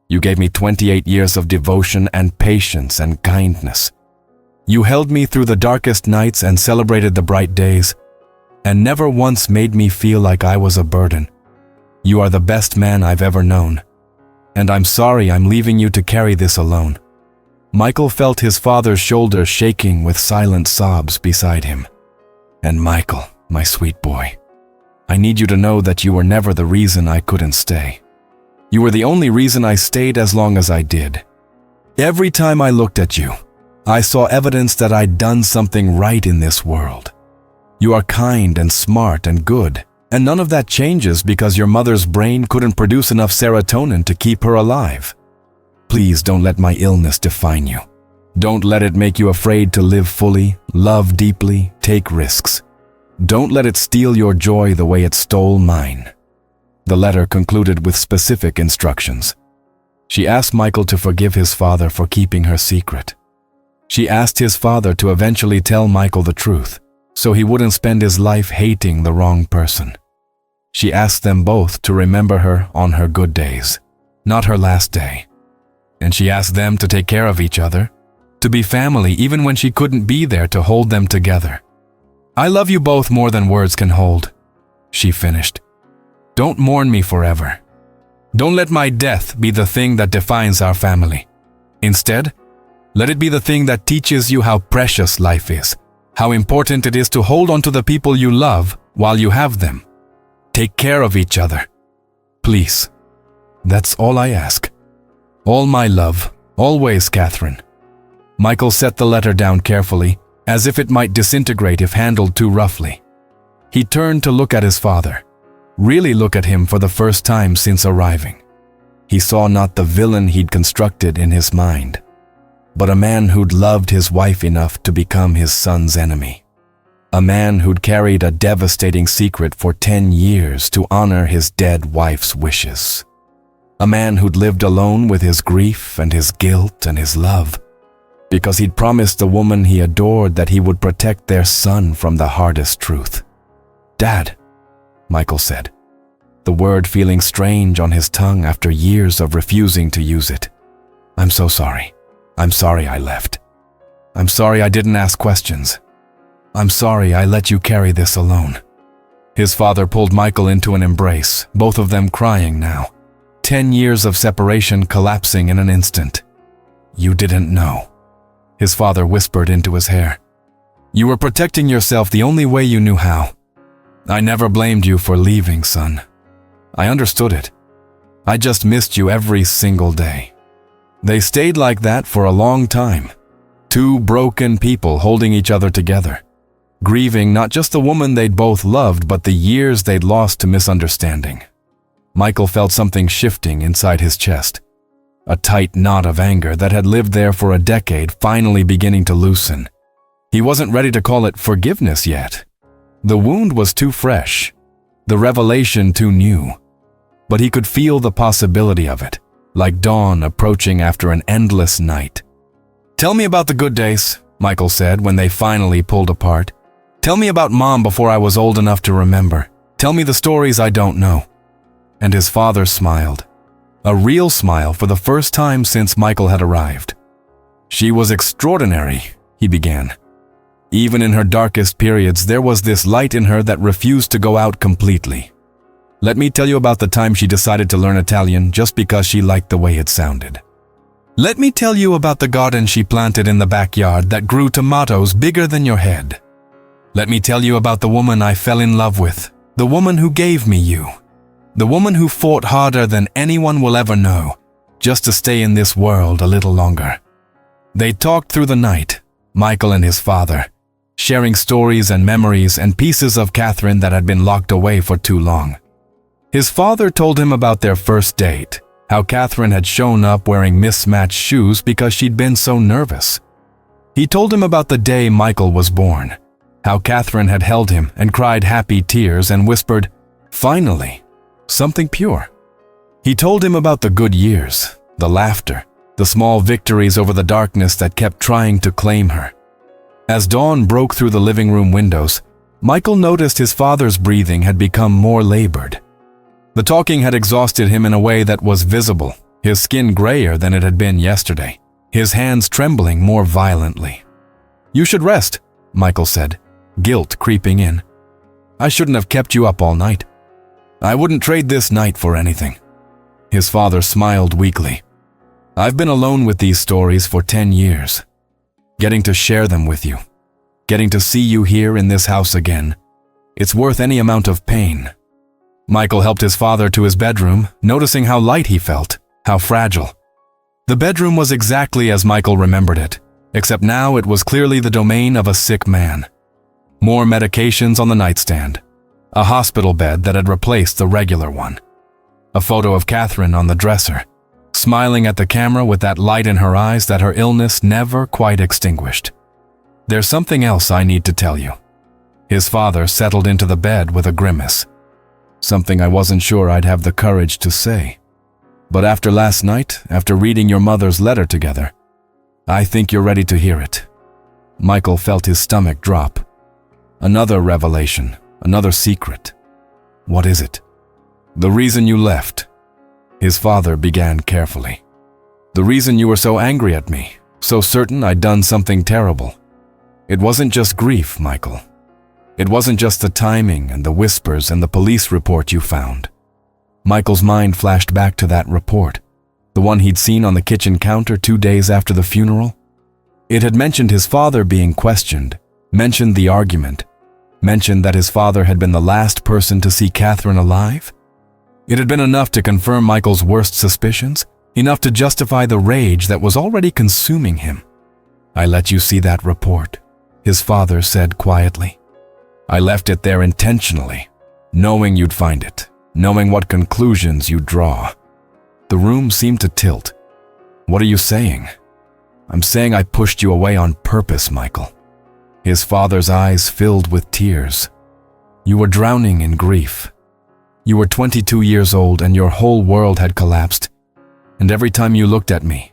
You gave me 28 years of devotion and patience and kindness. You held me through the darkest nights and celebrated the bright days, and never once made me feel like I was a burden. You are the best man I've ever known, and I'm sorry I'm leaving you to carry this alone. Michael felt his father's shoulders shaking with silent sobs beside him. And Michael, my sweet boy, I need you to know that you were never the reason I couldn't stay. You were the only reason I stayed as long as I did. Every time I looked at you, I saw evidence that I'd done something right in this world. You are kind and smart and good, and none of that changes because your mother's brain couldn't produce enough serotonin to keep her alive. Please don't let my illness define you. Don't let it make you afraid to live fully, love deeply, take risks. Don't let it steal your joy the way it stole mine. The letter concluded with specific instructions. She asked Michael to forgive his father for keeping her secret. She asked his father to eventually tell Michael the truth, so he wouldn't spend his life hating the wrong person. She asked them both to remember her on her good days, not her last day. And she asked them to take care of each other, to be family even when she couldn't be there to hold them together. I love you both more than words can hold, she finished. Don't mourn me forever. Don't let my death be the thing that defines our family. Instead, let it be the thing that teaches you how precious life is, how important it is to hold on to the people you love while you have them. Take care of each other. Please. That's all I ask. All my love, always, Catherine. Michael set the letter down carefully, as if it might disintegrate if handled too roughly. He turned to look at his father, really look at him for the first time since arriving. He saw not the villain he'd constructed in his mind, but a man who'd loved his wife enough to become his son's enemy. A man who'd carried a devastating secret for 10 years to honor his dead wife's wishes. A man who'd lived alone with his grief and his guilt and his love, because he'd promised the woman he adored that he would protect their son from the hardest truth. Dad, Michael said, the word feeling strange on his tongue after years of refusing to use it. I'm so sorry. I'm sorry I left. I'm sorry I didn't ask questions. I'm sorry I let you carry this alone." His father pulled Michael into an embrace, both of them crying now. 10 years of separation collapsing in an instant. "You didn't know," his father whispered into his hair. "You were protecting yourself the only way you knew how. I never blamed you for leaving, son. I understood it. I just missed you every single day." They stayed like that for a long time. Two broken people holding each other together, grieving not just the woman they'd both loved, but the years they'd lost to misunderstanding. Michael felt something shifting inside his chest. A tight knot of anger that had lived there for a decade finally beginning to loosen. He wasn't ready to call it forgiveness yet. The wound was too fresh, the revelation too new. But he could feel the possibility of it, like dawn approaching after an endless night. "Tell me about the good days," Michael said when they finally pulled apart. "Tell me about Mom before I was old enough to remember. Tell me the stories I don't know." And his father smiled. A real smile for the first time since Michael had arrived. "She was extraordinary," he began. "Even in her darkest periods, there was this light in her that refused to go out completely. Let me tell you about the time she decided to learn Italian just because she liked the way it sounded. Let me tell you about the garden she planted in the backyard that grew tomatoes bigger than your head. Let me tell you about the woman I fell in love with, the woman who gave me you, the woman who fought harder than anyone will ever know, just to stay in this world a little longer." They talked through the night, Michael and his father, sharing stories and memories and pieces of Catherine that had been locked away for too long. His father told him about their first date, how Catherine had shown up wearing mismatched shoes because she'd been so nervous. He told him about the day Michael was born, how Catherine had held him and cried happy tears and whispered, "Finally, something pure." He told him about the good years, the laughter, the small victories over the darkness that kept trying to claim her. As dawn broke through the living room windows, Michael noticed his father's breathing had become more labored. The talking had exhausted him in a way that was visible, his skin grayer than it had been yesterday, his hands trembling more violently. "You should rest," Michael said, guilt creeping in. "I shouldn't have kept you up all night. I wouldn't trade this night for anything." His father smiled weakly. "I've been alone with these stories for 10 years. Getting to share them with you, getting to see you here in this house again, it's worth any amount of pain." Michael helped his father to his bedroom, noticing how light he felt, how fragile. The bedroom was exactly as Michael remembered it, except now it was clearly the domain of a sick man. More medications on the nightstand, a hospital bed that had replaced the regular one, a photo of Catherine on the dresser, smiling at the camera with that light in her eyes that her illness never quite extinguished. "There's something else I need to tell you." His father settled into the bed with a grimace. "Something I wasn't sure I'd have the courage to say. But after last night, after reading your mother's letter together, I think you're ready to hear it." Michael felt his stomach drop. Another revelation, another secret. "What is it?" "The reason you left," his father began carefully. "The reason you were so angry at me, so certain I'd done something terrible. It wasn't just grief, Michael. It wasn't just the timing and the whispers and the police report you found." Michael's mind flashed back to that report, the one he'd seen on the kitchen counter 2 days after the funeral. It had mentioned his father being questioned, mentioned the argument, mentioned that his father had been the last person to see Catherine alive. It had been enough to confirm Michael's worst suspicions, enough to justify the rage that was already consuming him. "I let you see that report," his father said quietly. "I left it there intentionally, knowing you'd find it, knowing what conclusions you'd draw." The room seemed to tilt. "What are you saying?" "I'm saying I pushed you away on purpose, Michael." His father's eyes filled with tears. "You were drowning in grief. You were 22 years old and your whole world had collapsed. And every time you looked at me,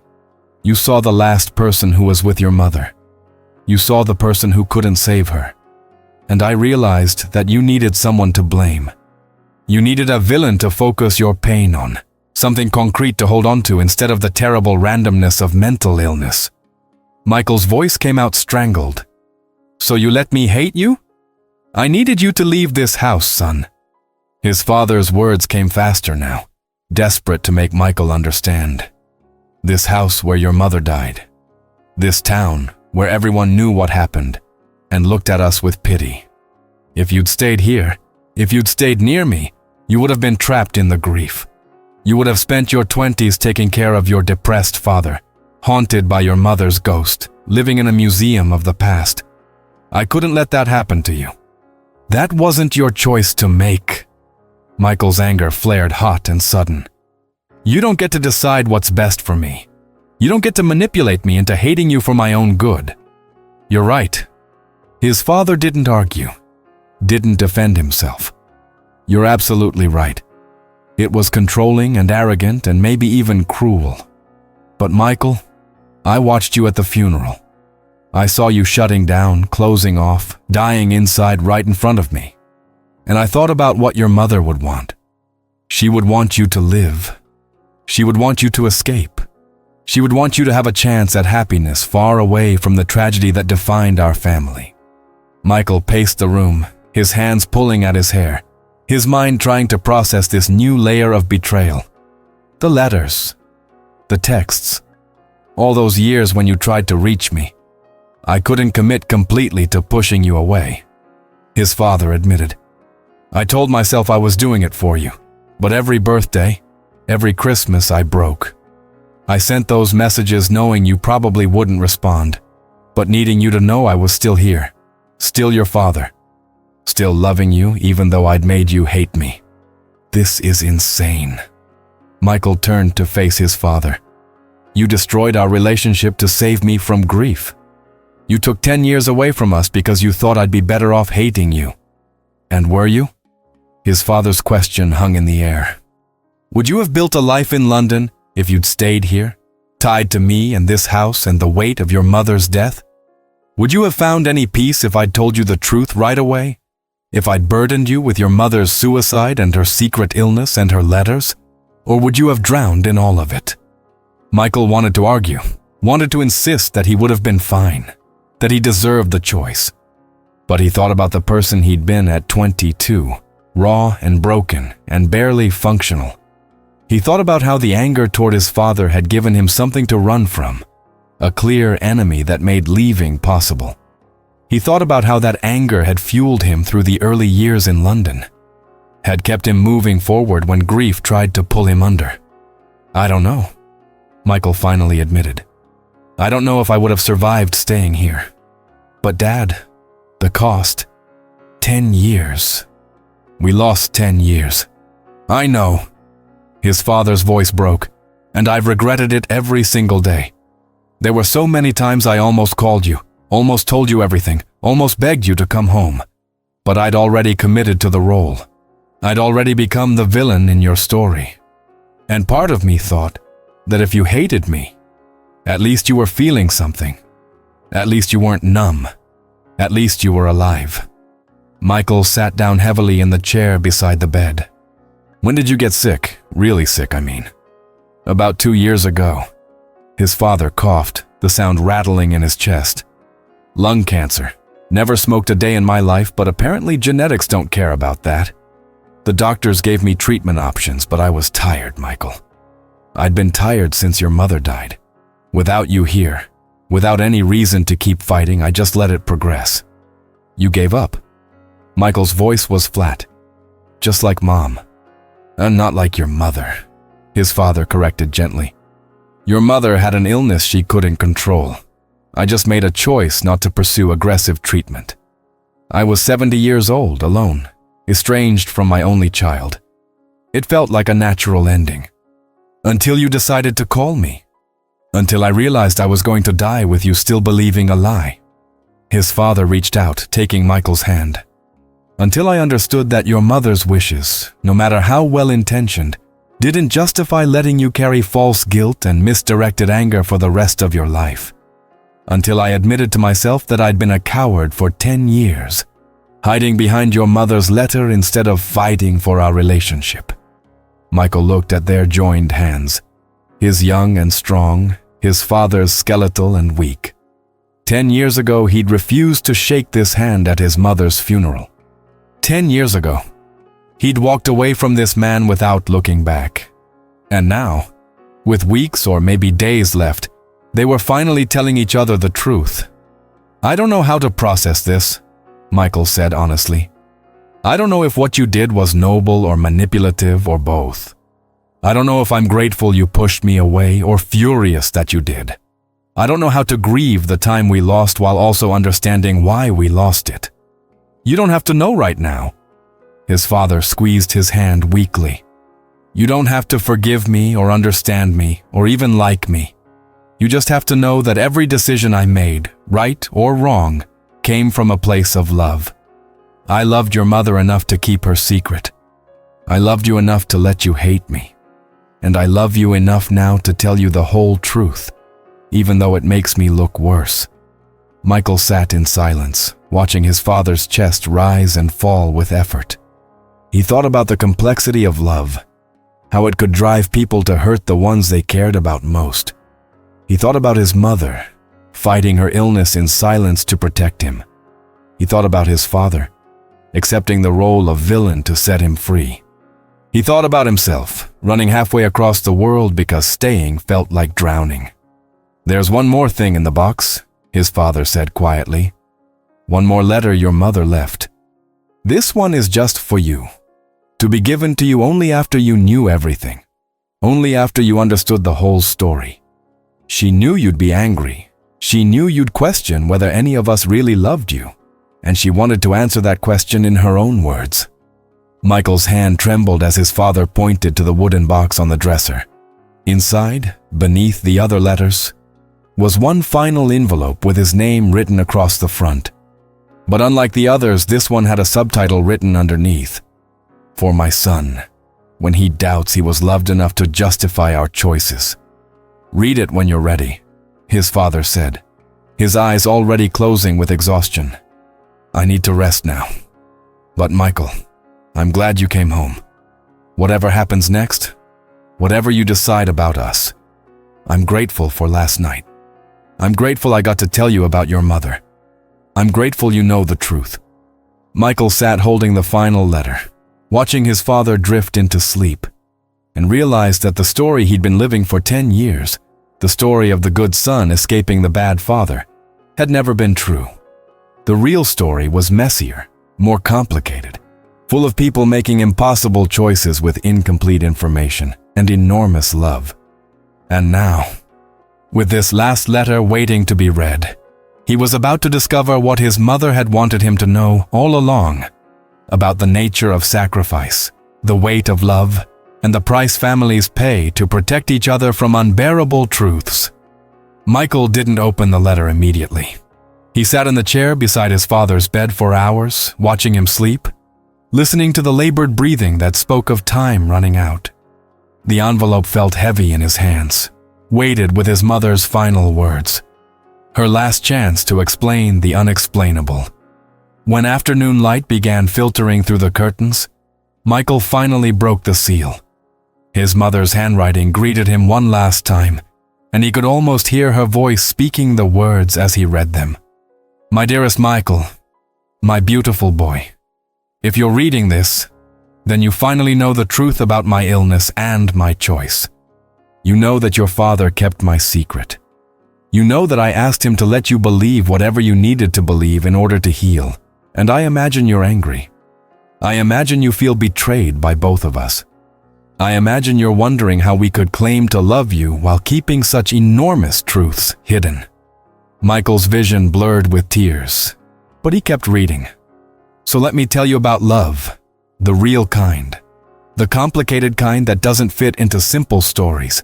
you saw the last person who was with your mother. You saw the person who couldn't save her. And I realized that you needed someone to blame. You needed a villain to focus your pain on, something concrete to hold on to instead of the terrible randomness of mental illness." Michael's voice came out strangled. So you let me hate you? I needed you to leave this house, son." His father's words came faster now, desperate to make Michael understand. This house where your mother died. This town where everyone knew what happened and looked at us with pity. If you'd stayed here, if you'd stayed near me, you would have been trapped in the grief. You would have spent your 20s taking care of your depressed father, haunted by your mother's ghost, living in a museum of the past. I couldn't let that happen to you. That wasn't your choice to make." Michael's anger flared hot and sudden. "You don't get to decide what's best for me. You don't get to manipulate me into hating you for my own good." "You're right." His father didn't argue, didn't defend himself. "You're absolutely right. It was controlling and arrogant and maybe even cruel. But Michael, I watched you at the funeral. I saw you shutting down, closing off, dying inside right in front of me. And I thought about what your mother would want. She would want you to live. She would want you to escape. She would want you to have a chance at happiness far away from the tragedy that defined our family." Michael paced the room, his hands pulling at his hair, his mind trying to process this new layer of betrayal. The letters, the texts, all those years when you tried to reach me. I couldn't commit completely to pushing you away. His father admitted. "I told myself I was doing it for you, but every birthday, every Christmas I broke. I sent those messages knowing you probably wouldn't respond, but needing you to know I was still here, still your father, still loving you even though I'd made you hate me. This is insane." Michael turned to face his father. "You destroyed our relationship to save me from grief. You took 10 years away from us because you thought I'd be better off hating you. And were you?" His father's question hung in the air. "Would you have built a life in London if you'd stayed here, tied to me and this house and the weight of your mother's death? Would you have found any peace if I'd told you the truth right away? If I'd burdened you with your mother's suicide and her secret illness and her letters? Or would you have drowned in all of it?" Michael wanted to argue, wanted to insist that he would have been fine, that he deserved the choice. But he thought about the person he'd been at 22, raw and broken and barely functional. He thought about how the anger toward his father had given him something to run from, a clear enemy that made leaving possible. He thought about how that anger had fueled him through the early years in London, had kept him moving forward when grief tried to pull him under. "I don't know," Michael finally admitted. "I don't know if I would have survived staying here. But Dad, the cost, 10 years. We lost 10 years. I know." His father's voice broke, and I've regretted it every single day. There were so many times I almost called you, almost told you everything, almost begged you to come home. But I'd already committed to the role. I'd already become the villain in your story. And part of me thought that if you hated me, at least you were feeling something. At least you weren't numb. At least you were alive. Michael sat down heavily in the chair beside the bed. "When did you get sick? Really sick, I mean." "About 2 years ago." His father coughed, the sound rattling in his chest. "Lung cancer. Never smoked a day in my life, but apparently genetics don't care about that. The doctors gave me treatment options, but I was tired, Michael. I'd been tired since your mother died. Without you here, without any reason to keep fighting, I just let it progress. You gave up." Michael's voice was flat. "Just like Mom. And not like your mother," his father corrected gently. "Your mother had an illness she couldn't control. I just made a choice not to pursue aggressive treatment. I was 70 years old, alone, estranged from my only child. It felt like a natural ending. Until you decided to call me. Until I realized I was going to die with you still believing a lie." His father reached out, taking Michael's hand. "Until I understood that your mother's wishes, no matter how well-intentioned, didn't justify letting you carry false guilt and misdirected anger for the rest of your life. Until I admitted to myself that I'd been a coward for 10 years, hiding behind your mother's letter instead of fighting for our relationship." Michael looked at their joined hands, his young and strong, his father's skeletal and weak. 10 years ago, he'd refused to shake this hand at his mother's funeral. 10 years ago, he'd walked away from this man without looking back. And now, with weeks or maybe days left, they were finally telling each other the truth. "I don't know how to process this," Michael said honestly. "I don't know if what you did was noble or manipulative or both. I don't know if I'm grateful you pushed me away or furious that you did. I don't know how to grieve the time we lost while also understanding why we lost it. You don't have to know right now." His father squeezed his hand weakly. "You don't have to forgive me or understand me or even like me. You just have to know that every decision I made, right or wrong, came from a place of love. I loved your mother enough to keep her secret. I loved you enough to let you hate me. And I love you enough now to tell you the whole truth, even though it makes me look worse." Michael sat in silence, watching his father's chest rise and fall with effort. He thought about the complexity of love, how it could drive people to hurt the ones they cared about most. He thought about his mother, fighting her illness in silence to protect him. He thought about his father, accepting the role of villain to set him free. He thought about himself, running halfway across the world because staying felt like drowning. "There's one more thing in the box," his father said quietly. "One more letter your mother left. This one is just for you, to be given to you only after you knew everything, only after you understood the whole story. She knew you'd be angry. She knew you'd question whether any of us really loved you, and she wanted to answer that question in her own words." Michael's hand trembled as his father pointed to the wooden box on the dresser. Inside, beneath the other letters, was one final envelope with his name written across the front. But unlike the others, this one had a subtitle written underneath. "For my son, when he doubts he was loved enough to justify our choices." "Read it when you're ready," his father said, his eyes already closing with exhaustion. "I need to rest now. But Michael, I'm glad you came home. Whatever happens next, whatever you decide about us, I'm grateful for last night. I'm grateful I got to tell you about your mother. I'm grateful you know the truth." Michael sat holding the final letter, watching his father drift into sleep, and realized that the story he'd been living for 10 years, the story of the good son escaping the bad father, had never been true. The real story was messier, more complicated, full of people making impossible choices with incomplete information and enormous love. And now, with this last letter waiting to be read, he was about to discover what his mother had wanted him to know all along, about the nature of sacrifice, the weight of love, and the price families pay to protect each other from unbearable truths. Michael didn't open the letter immediately. He sat in the chair beside his father's bed for hours, watching him sleep, listening to the labored breathing that spoke of time running out. The envelope felt heavy in his hands, weighted with his mother's final words, her last chance to explain the unexplainable. When afternoon light began filtering through the curtains, Michael finally broke the seal. His mother's handwriting greeted him one last time, and he could almost hear her voice speaking the words as he read them. "My dearest Michael, my beautiful boy, if you're reading this, then you finally know the truth about my illness and my choice. You know that your father kept my secret. You know that I asked him to let you believe whatever you needed to believe in order to heal, and I imagine you're angry. I imagine you feel betrayed by both of us. I imagine you're wondering how we could claim to love you while keeping such enormous truths hidden." Michael's vision blurred with tears, but he kept reading. "So let me tell you about love, the real kind, the complicated kind that doesn't fit into simple stories.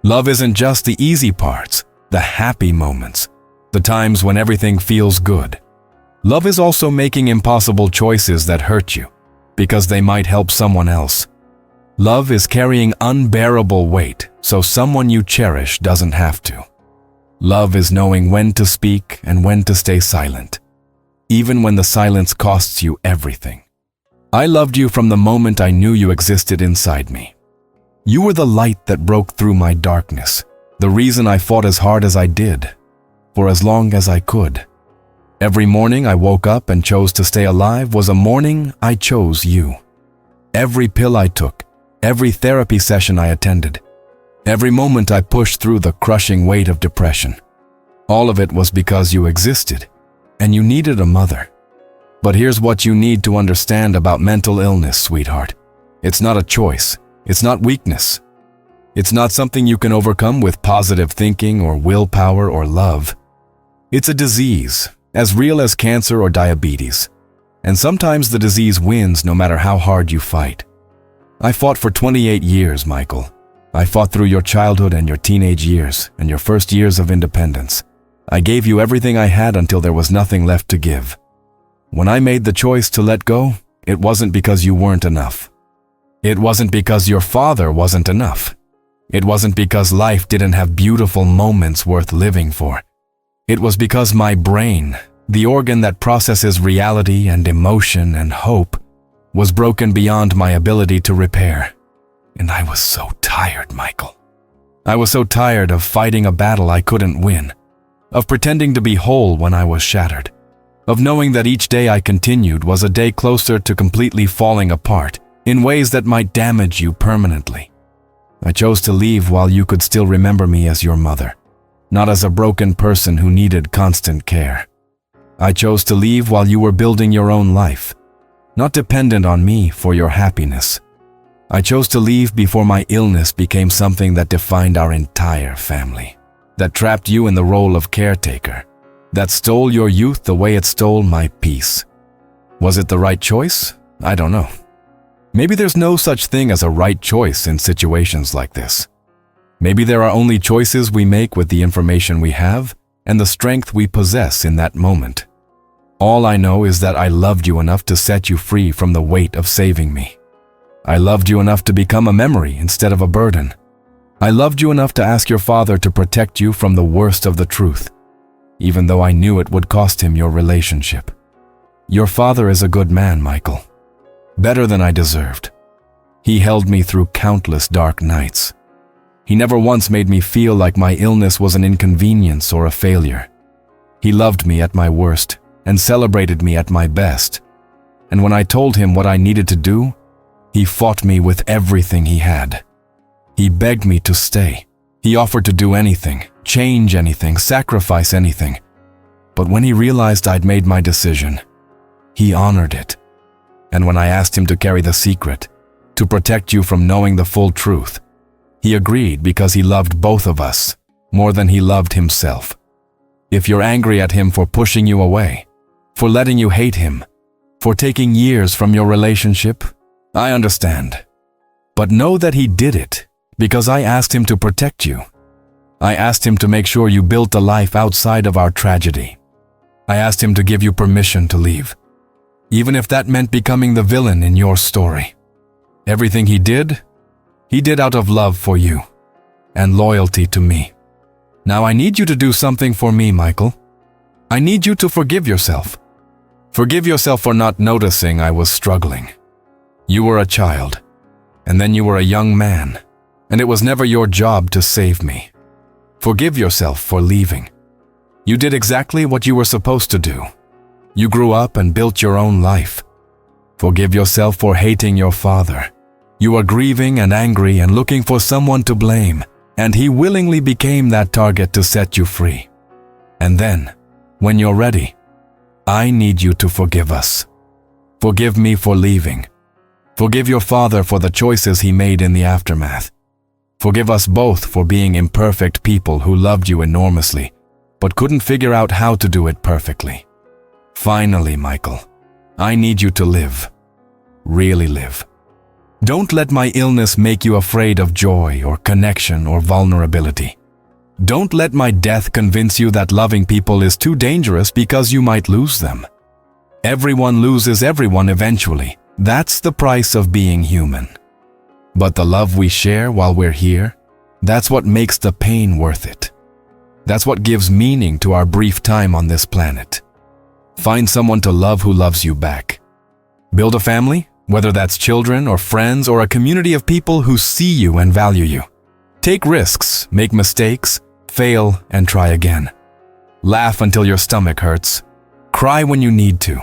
Love isn't just the easy parts, the happy moments, the times when everything feels good. Love is also making impossible choices that hurt you, because they might help someone else. Love is carrying unbearable weight so someone you cherish doesn't have to. Love is knowing when to speak and when to stay silent, even when the silence costs you everything. I loved you from the moment I knew you existed inside me. You were the light that broke through my darkness, the reason I fought as hard as I did. for as long as I could. Every morning I woke up and chose to stay alive was a morning I chose you. Every pill I took, every therapy session I attended, every moment I pushed through the crushing weight of depression, all of it was because you existed, and you needed a mother. But here's what you need to understand about mental illness, sweetheart. It's not a choice. It's not weakness. It's not something you can overcome with positive thinking or willpower or love. It's a disease, as real as cancer or diabetes. And sometimes the disease wins no matter how hard you fight. I fought for 28 years, Michael. I fought through your childhood and your teenage years and your first years of independence. I gave you everything I had until there was nothing left to give. When I made the choice to let go, it wasn't because you weren't enough. It wasn't because your father wasn't enough. It wasn't because life didn't have beautiful moments worth living for. It was because my brain, the organ that processes reality and emotion and hope, was broken beyond my ability to repair. And I was so tired, Michael. I was so tired of fighting a battle I couldn't win, of pretending to be whole when I was shattered, of knowing that each day I continued was a day closer to completely falling apart in ways that might damage you permanently. I chose to leave while you could still remember me as your mother, not as a broken person who needed constant care. I chose to leave while you were building your own life, not dependent on me for your happiness. I chose to leave before my illness became something that defined our entire family, that trapped you in the role of caretaker, that stole your youth the way it stole my peace. Was it the right choice? I don't know. Maybe there's no such thing as a right choice in situations like this. Maybe there are only choices we make with the information we have and the strength we possess in that moment. All I know is that I loved you enough to set you free from the weight of saving me. I loved you enough to become a memory instead of a burden. I loved you enough to ask your father to protect you from the worst of the truth, even though I knew it would cost him your relationship. Your father is a good man, Michael. Better than I deserved. He held me through countless dark nights. He never once made me feel like my illness was an inconvenience or a failure. He loved me at my worst and celebrated me at my best. And when I told him what I needed to do, he fought me with everything he had. He begged me to stay. He offered to do anything, change anything, sacrifice anything. But when he realized I'd made my decision, he honored it. And when I asked him to carry the secret, to protect you from knowing the full truth, he agreed because he loved both of us more than he loved himself. If you're angry at him for pushing you away, for letting you hate him, for taking years from your relationship, I understand. But know that he did it because I asked him to protect you. I asked him to make sure you built a life outside of our tragedy. I asked him to give you permission to leave, even if that meant becoming the villain in your story. Everything he did out of love for you and loyalty to me. Now I need you to do something for me, Michael. I need you to forgive yourself. Forgive yourself for not noticing I was struggling. You were a child, and then you were a young man, and it was never your job to save me. Forgive yourself for leaving. You did exactly what you were supposed to do. You grew up and built your own life. Forgive yourself for hating your father. You were grieving and angry and looking for someone to blame, and he willingly became that target to set you free. And then, when you're ready, I need you to forgive us. Forgive me for leaving. Forgive your father for the choices he made in the aftermath. Forgive us both for being imperfect people who loved you enormously, but couldn't figure out how to do it perfectly. Finally, Michael, I need you to live. Really live. Don't let my illness make you afraid of joy or connection or vulnerability. Don't let my death convince you that loving people is too dangerous because you might lose them. Everyone loses everyone eventually. That's the price of being human. But the love we share while we're here, that's what makes the pain worth it. That's what gives meaning to our brief time on this planet. Find someone to love who loves you back. Build a family, whether that's children or friends or a community of people who see you and value you. Take risks, make mistakes, fail, and try again. Laugh until your stomach hurts. Cry when you need to.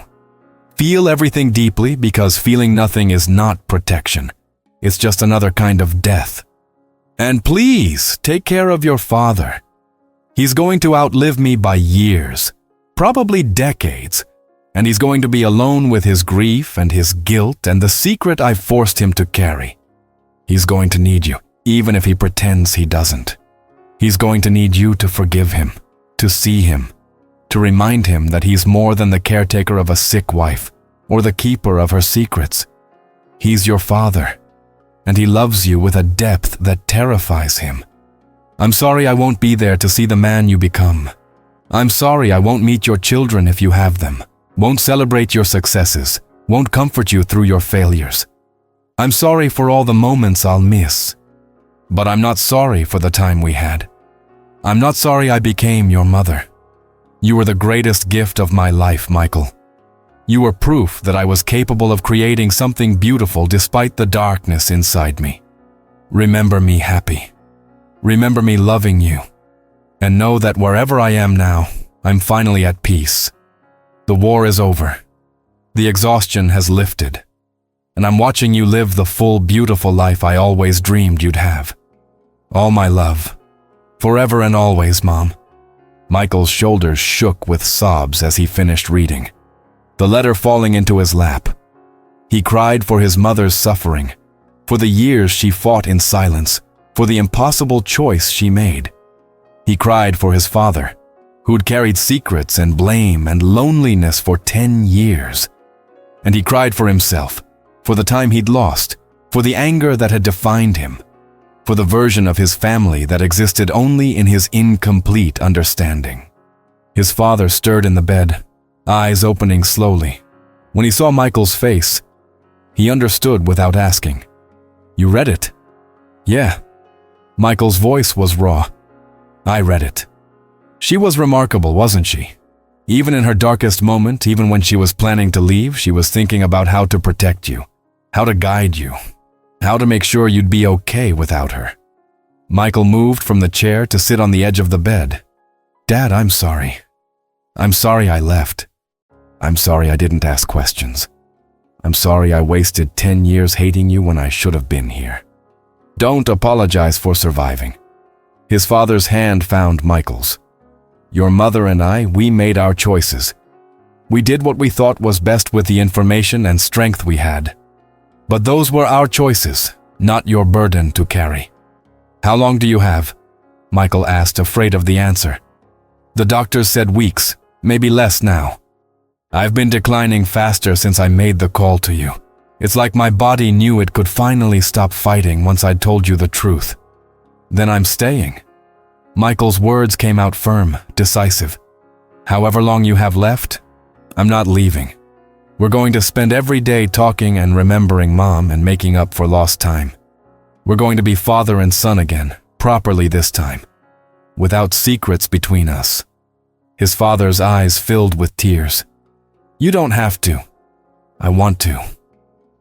Feel everything deeply, because feeling nothing is not protection. It's just another kind of death. And please, take care of your father. He's going to outlive me by years, probably decades, and he's going to be alone with his grief and his guilt and the secret I've forced him to carry. He's going to need you, even if he pretends he doesn't. He's going to need you to forgive him, to see him, to remind him that he's more than the caretaker of a sick wife or the keeper of her secrets. He's your father, and he loves you with a depth that terrifies him. I'm sorry I won't be there to see the man you become. I'm sorry I won't meet your children if you have them, won't celebrate your successes, won't comfort you through your failures. I'm sorry for all the moments I'll miss, but I'm not sorry for the time we had. I'm not sorry I became your mother. You were the greatest gift of my life, Michael. You were proof that I was capable of creating something beautiful despite the darkness inside me. Remember me happy. Remember me loving you. And know that wherever I am now, I'm finally at peace. The war is over. The exhaustion has lifted. And I'm watching you live the full, beautiful life I always dreamed you'd have. All my love. Forever and always, Mom. Michael's shoulders shook with sobs as he finished reading, the letter falling into his lap. He cried for his mother's suffering, for the years she fought in silence, for the impossible choice she made. He cried for his father, who'd carried secrets and blame and loneliness for 10 years. And he cried for himself, for the time he'd lost, for the anger that had defined him, for the version of his family that existed only in his incomplete understanding. His father stirred in the bed, eyes opening slowly. When he saw Michael's face, he understood without asking. You read it? Yeah. Michael's voice was raw. I read it. She was remarkable, wasn't she? Even in her darkest moment, even when she was planning to leave, she was thinking about how to protect you, how to guide you, how to make sure you'd be okay without her. Michael moved from the chair to sit on the edge of the bed. Dad, I'm sorry. I'm sorry I left. I'm sorry I didn't ask questions. I'm sorry I wasted 10 years hating you when I should have been here. Don't apologize for surviving. His father's hand found Michael's. Your mother and I, we made our choices. We did what we thought was best with the information and strength we had. But those were our choices, not your burden to carry. How long do you have? Michael asked, afraid of the answer. The doctors said weeks, maybe less now. I've been declining faster since I made the call to you. It's like my body knew it could finally stop fighting once I'd told you the truth. Then I'm staying. Michael's words came out firm, decisive. However long you have left, I'm not leaving. We're going to spend every day talking and remembering Mom and making up for lost time. We're going to be father and son again, properly this time, without secrets between us. His father's eyes filled with tears. You don't have to. I want to.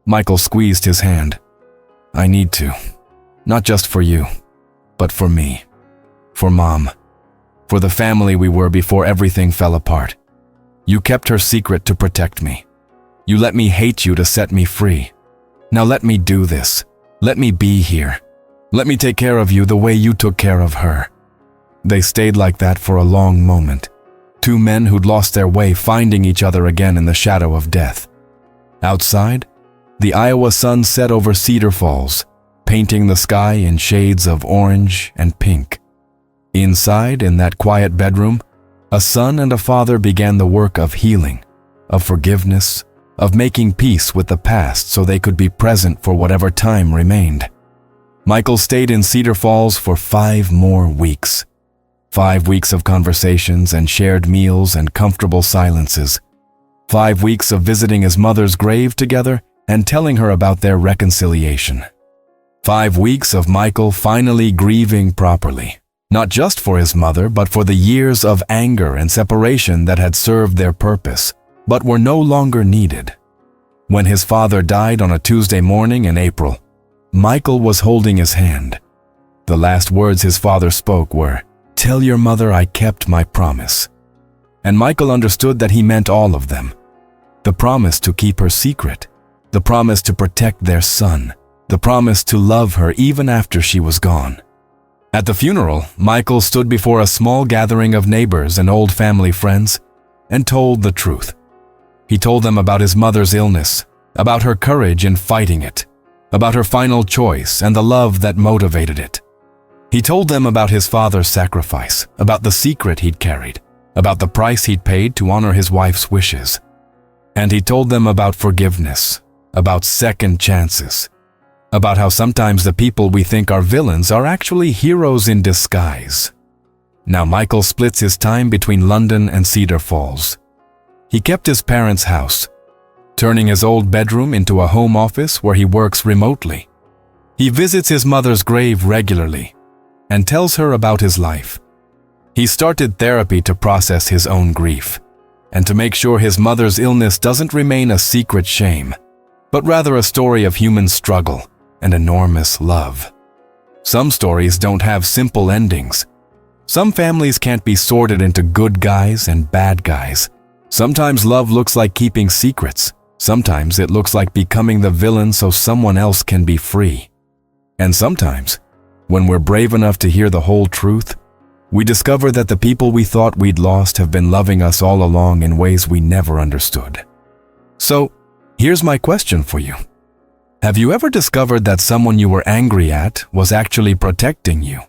Michael squeezed his hand. I need to. Not just for you, but for me. For Mom. For the family we were before everything fell apart. You kept her secret to protect me. You let me hate you to set me free. Now let me do this. Let me be here. Let me take care of you the way you took care of her. They stayed like that for a long moment. Two men who'd lost their way finding each other again in the shadow of death. Outside, the Iowa sun set over Cedar Falls, painting the sky in shades of orange and pink. Inside, in that quiet bedroom, a son and a father began the work of healing, of forgiveness, of making peace with the past so they could be present for whatever time remained. Michael stayed in Cedar Falls for 5 more weeks. 5 weeks of conversations and shared meals and comfortable silences. 5 weeks of visiting his mother's grave together and telling her about their reconciliation. 5 weeks of Michael finally grieving properly, not just for his mother, but for the years of anger and separation that had served their purpose, but were no longer needed. When his father died on a Tuesday morning in April, Michael was holding his hand. The last words his father spoke were, "Tell your mother I kept my promise. and Michael understood that he meant all of them. The promise to keep her secret, the promise to protect their son, the promise to love her even after she was gone. At the funeral, Michael stood before a small gathering of neighbors and old family friends and told the truth. He told them about his mother's illness, about her courage in fighting it, about her final choice and the love that motivated it. He told them about his father's sacrifice, about the secret he'd carried, about the price he'd paid to honor his wife's wishes. And he told them about forgiveness, about second chances, about how sometimes the people we think are villains are actually heroes in disguise. Now Michael splits his time between London and Cedar Falls. He kept his parents' house, turning his old bedroom into a home office where he works remotely. He visits his mother's grave regularly and tells her about his life. He started therapy to process his own grief and to make sure his mother's illness doesn't remain a secret shame, but rather a story of human struggle and enormous love. Some stories don't have simple endings. Some families can't be sorted into good guys and bad guys. Sometimes love looks like keeping secrets. Sometimes it looks like becoming the villain so someone else can be free. And sometimes, when we're brave enough to hear the whole truth, we discover that the people we thought we'd lost have been loving us all along in ways we never understood. So, here's my question for you. Have you ever discovered that someone you were angry at was actually protecting you?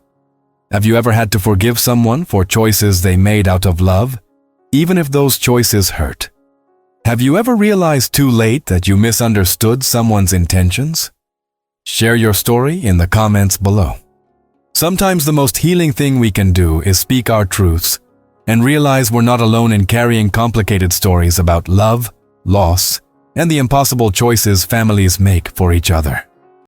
Have you ever had to forgive someone for choices they made out of love, even if those choices hurt? Have you ever realized too late that you misunderstood someone's intentions? Share your story in the comments below. Sometimes the most healing thing we can do is speak our truths and realize we're not alone in carrying complicated stories about love, loss, and the impossible choices families make for each other.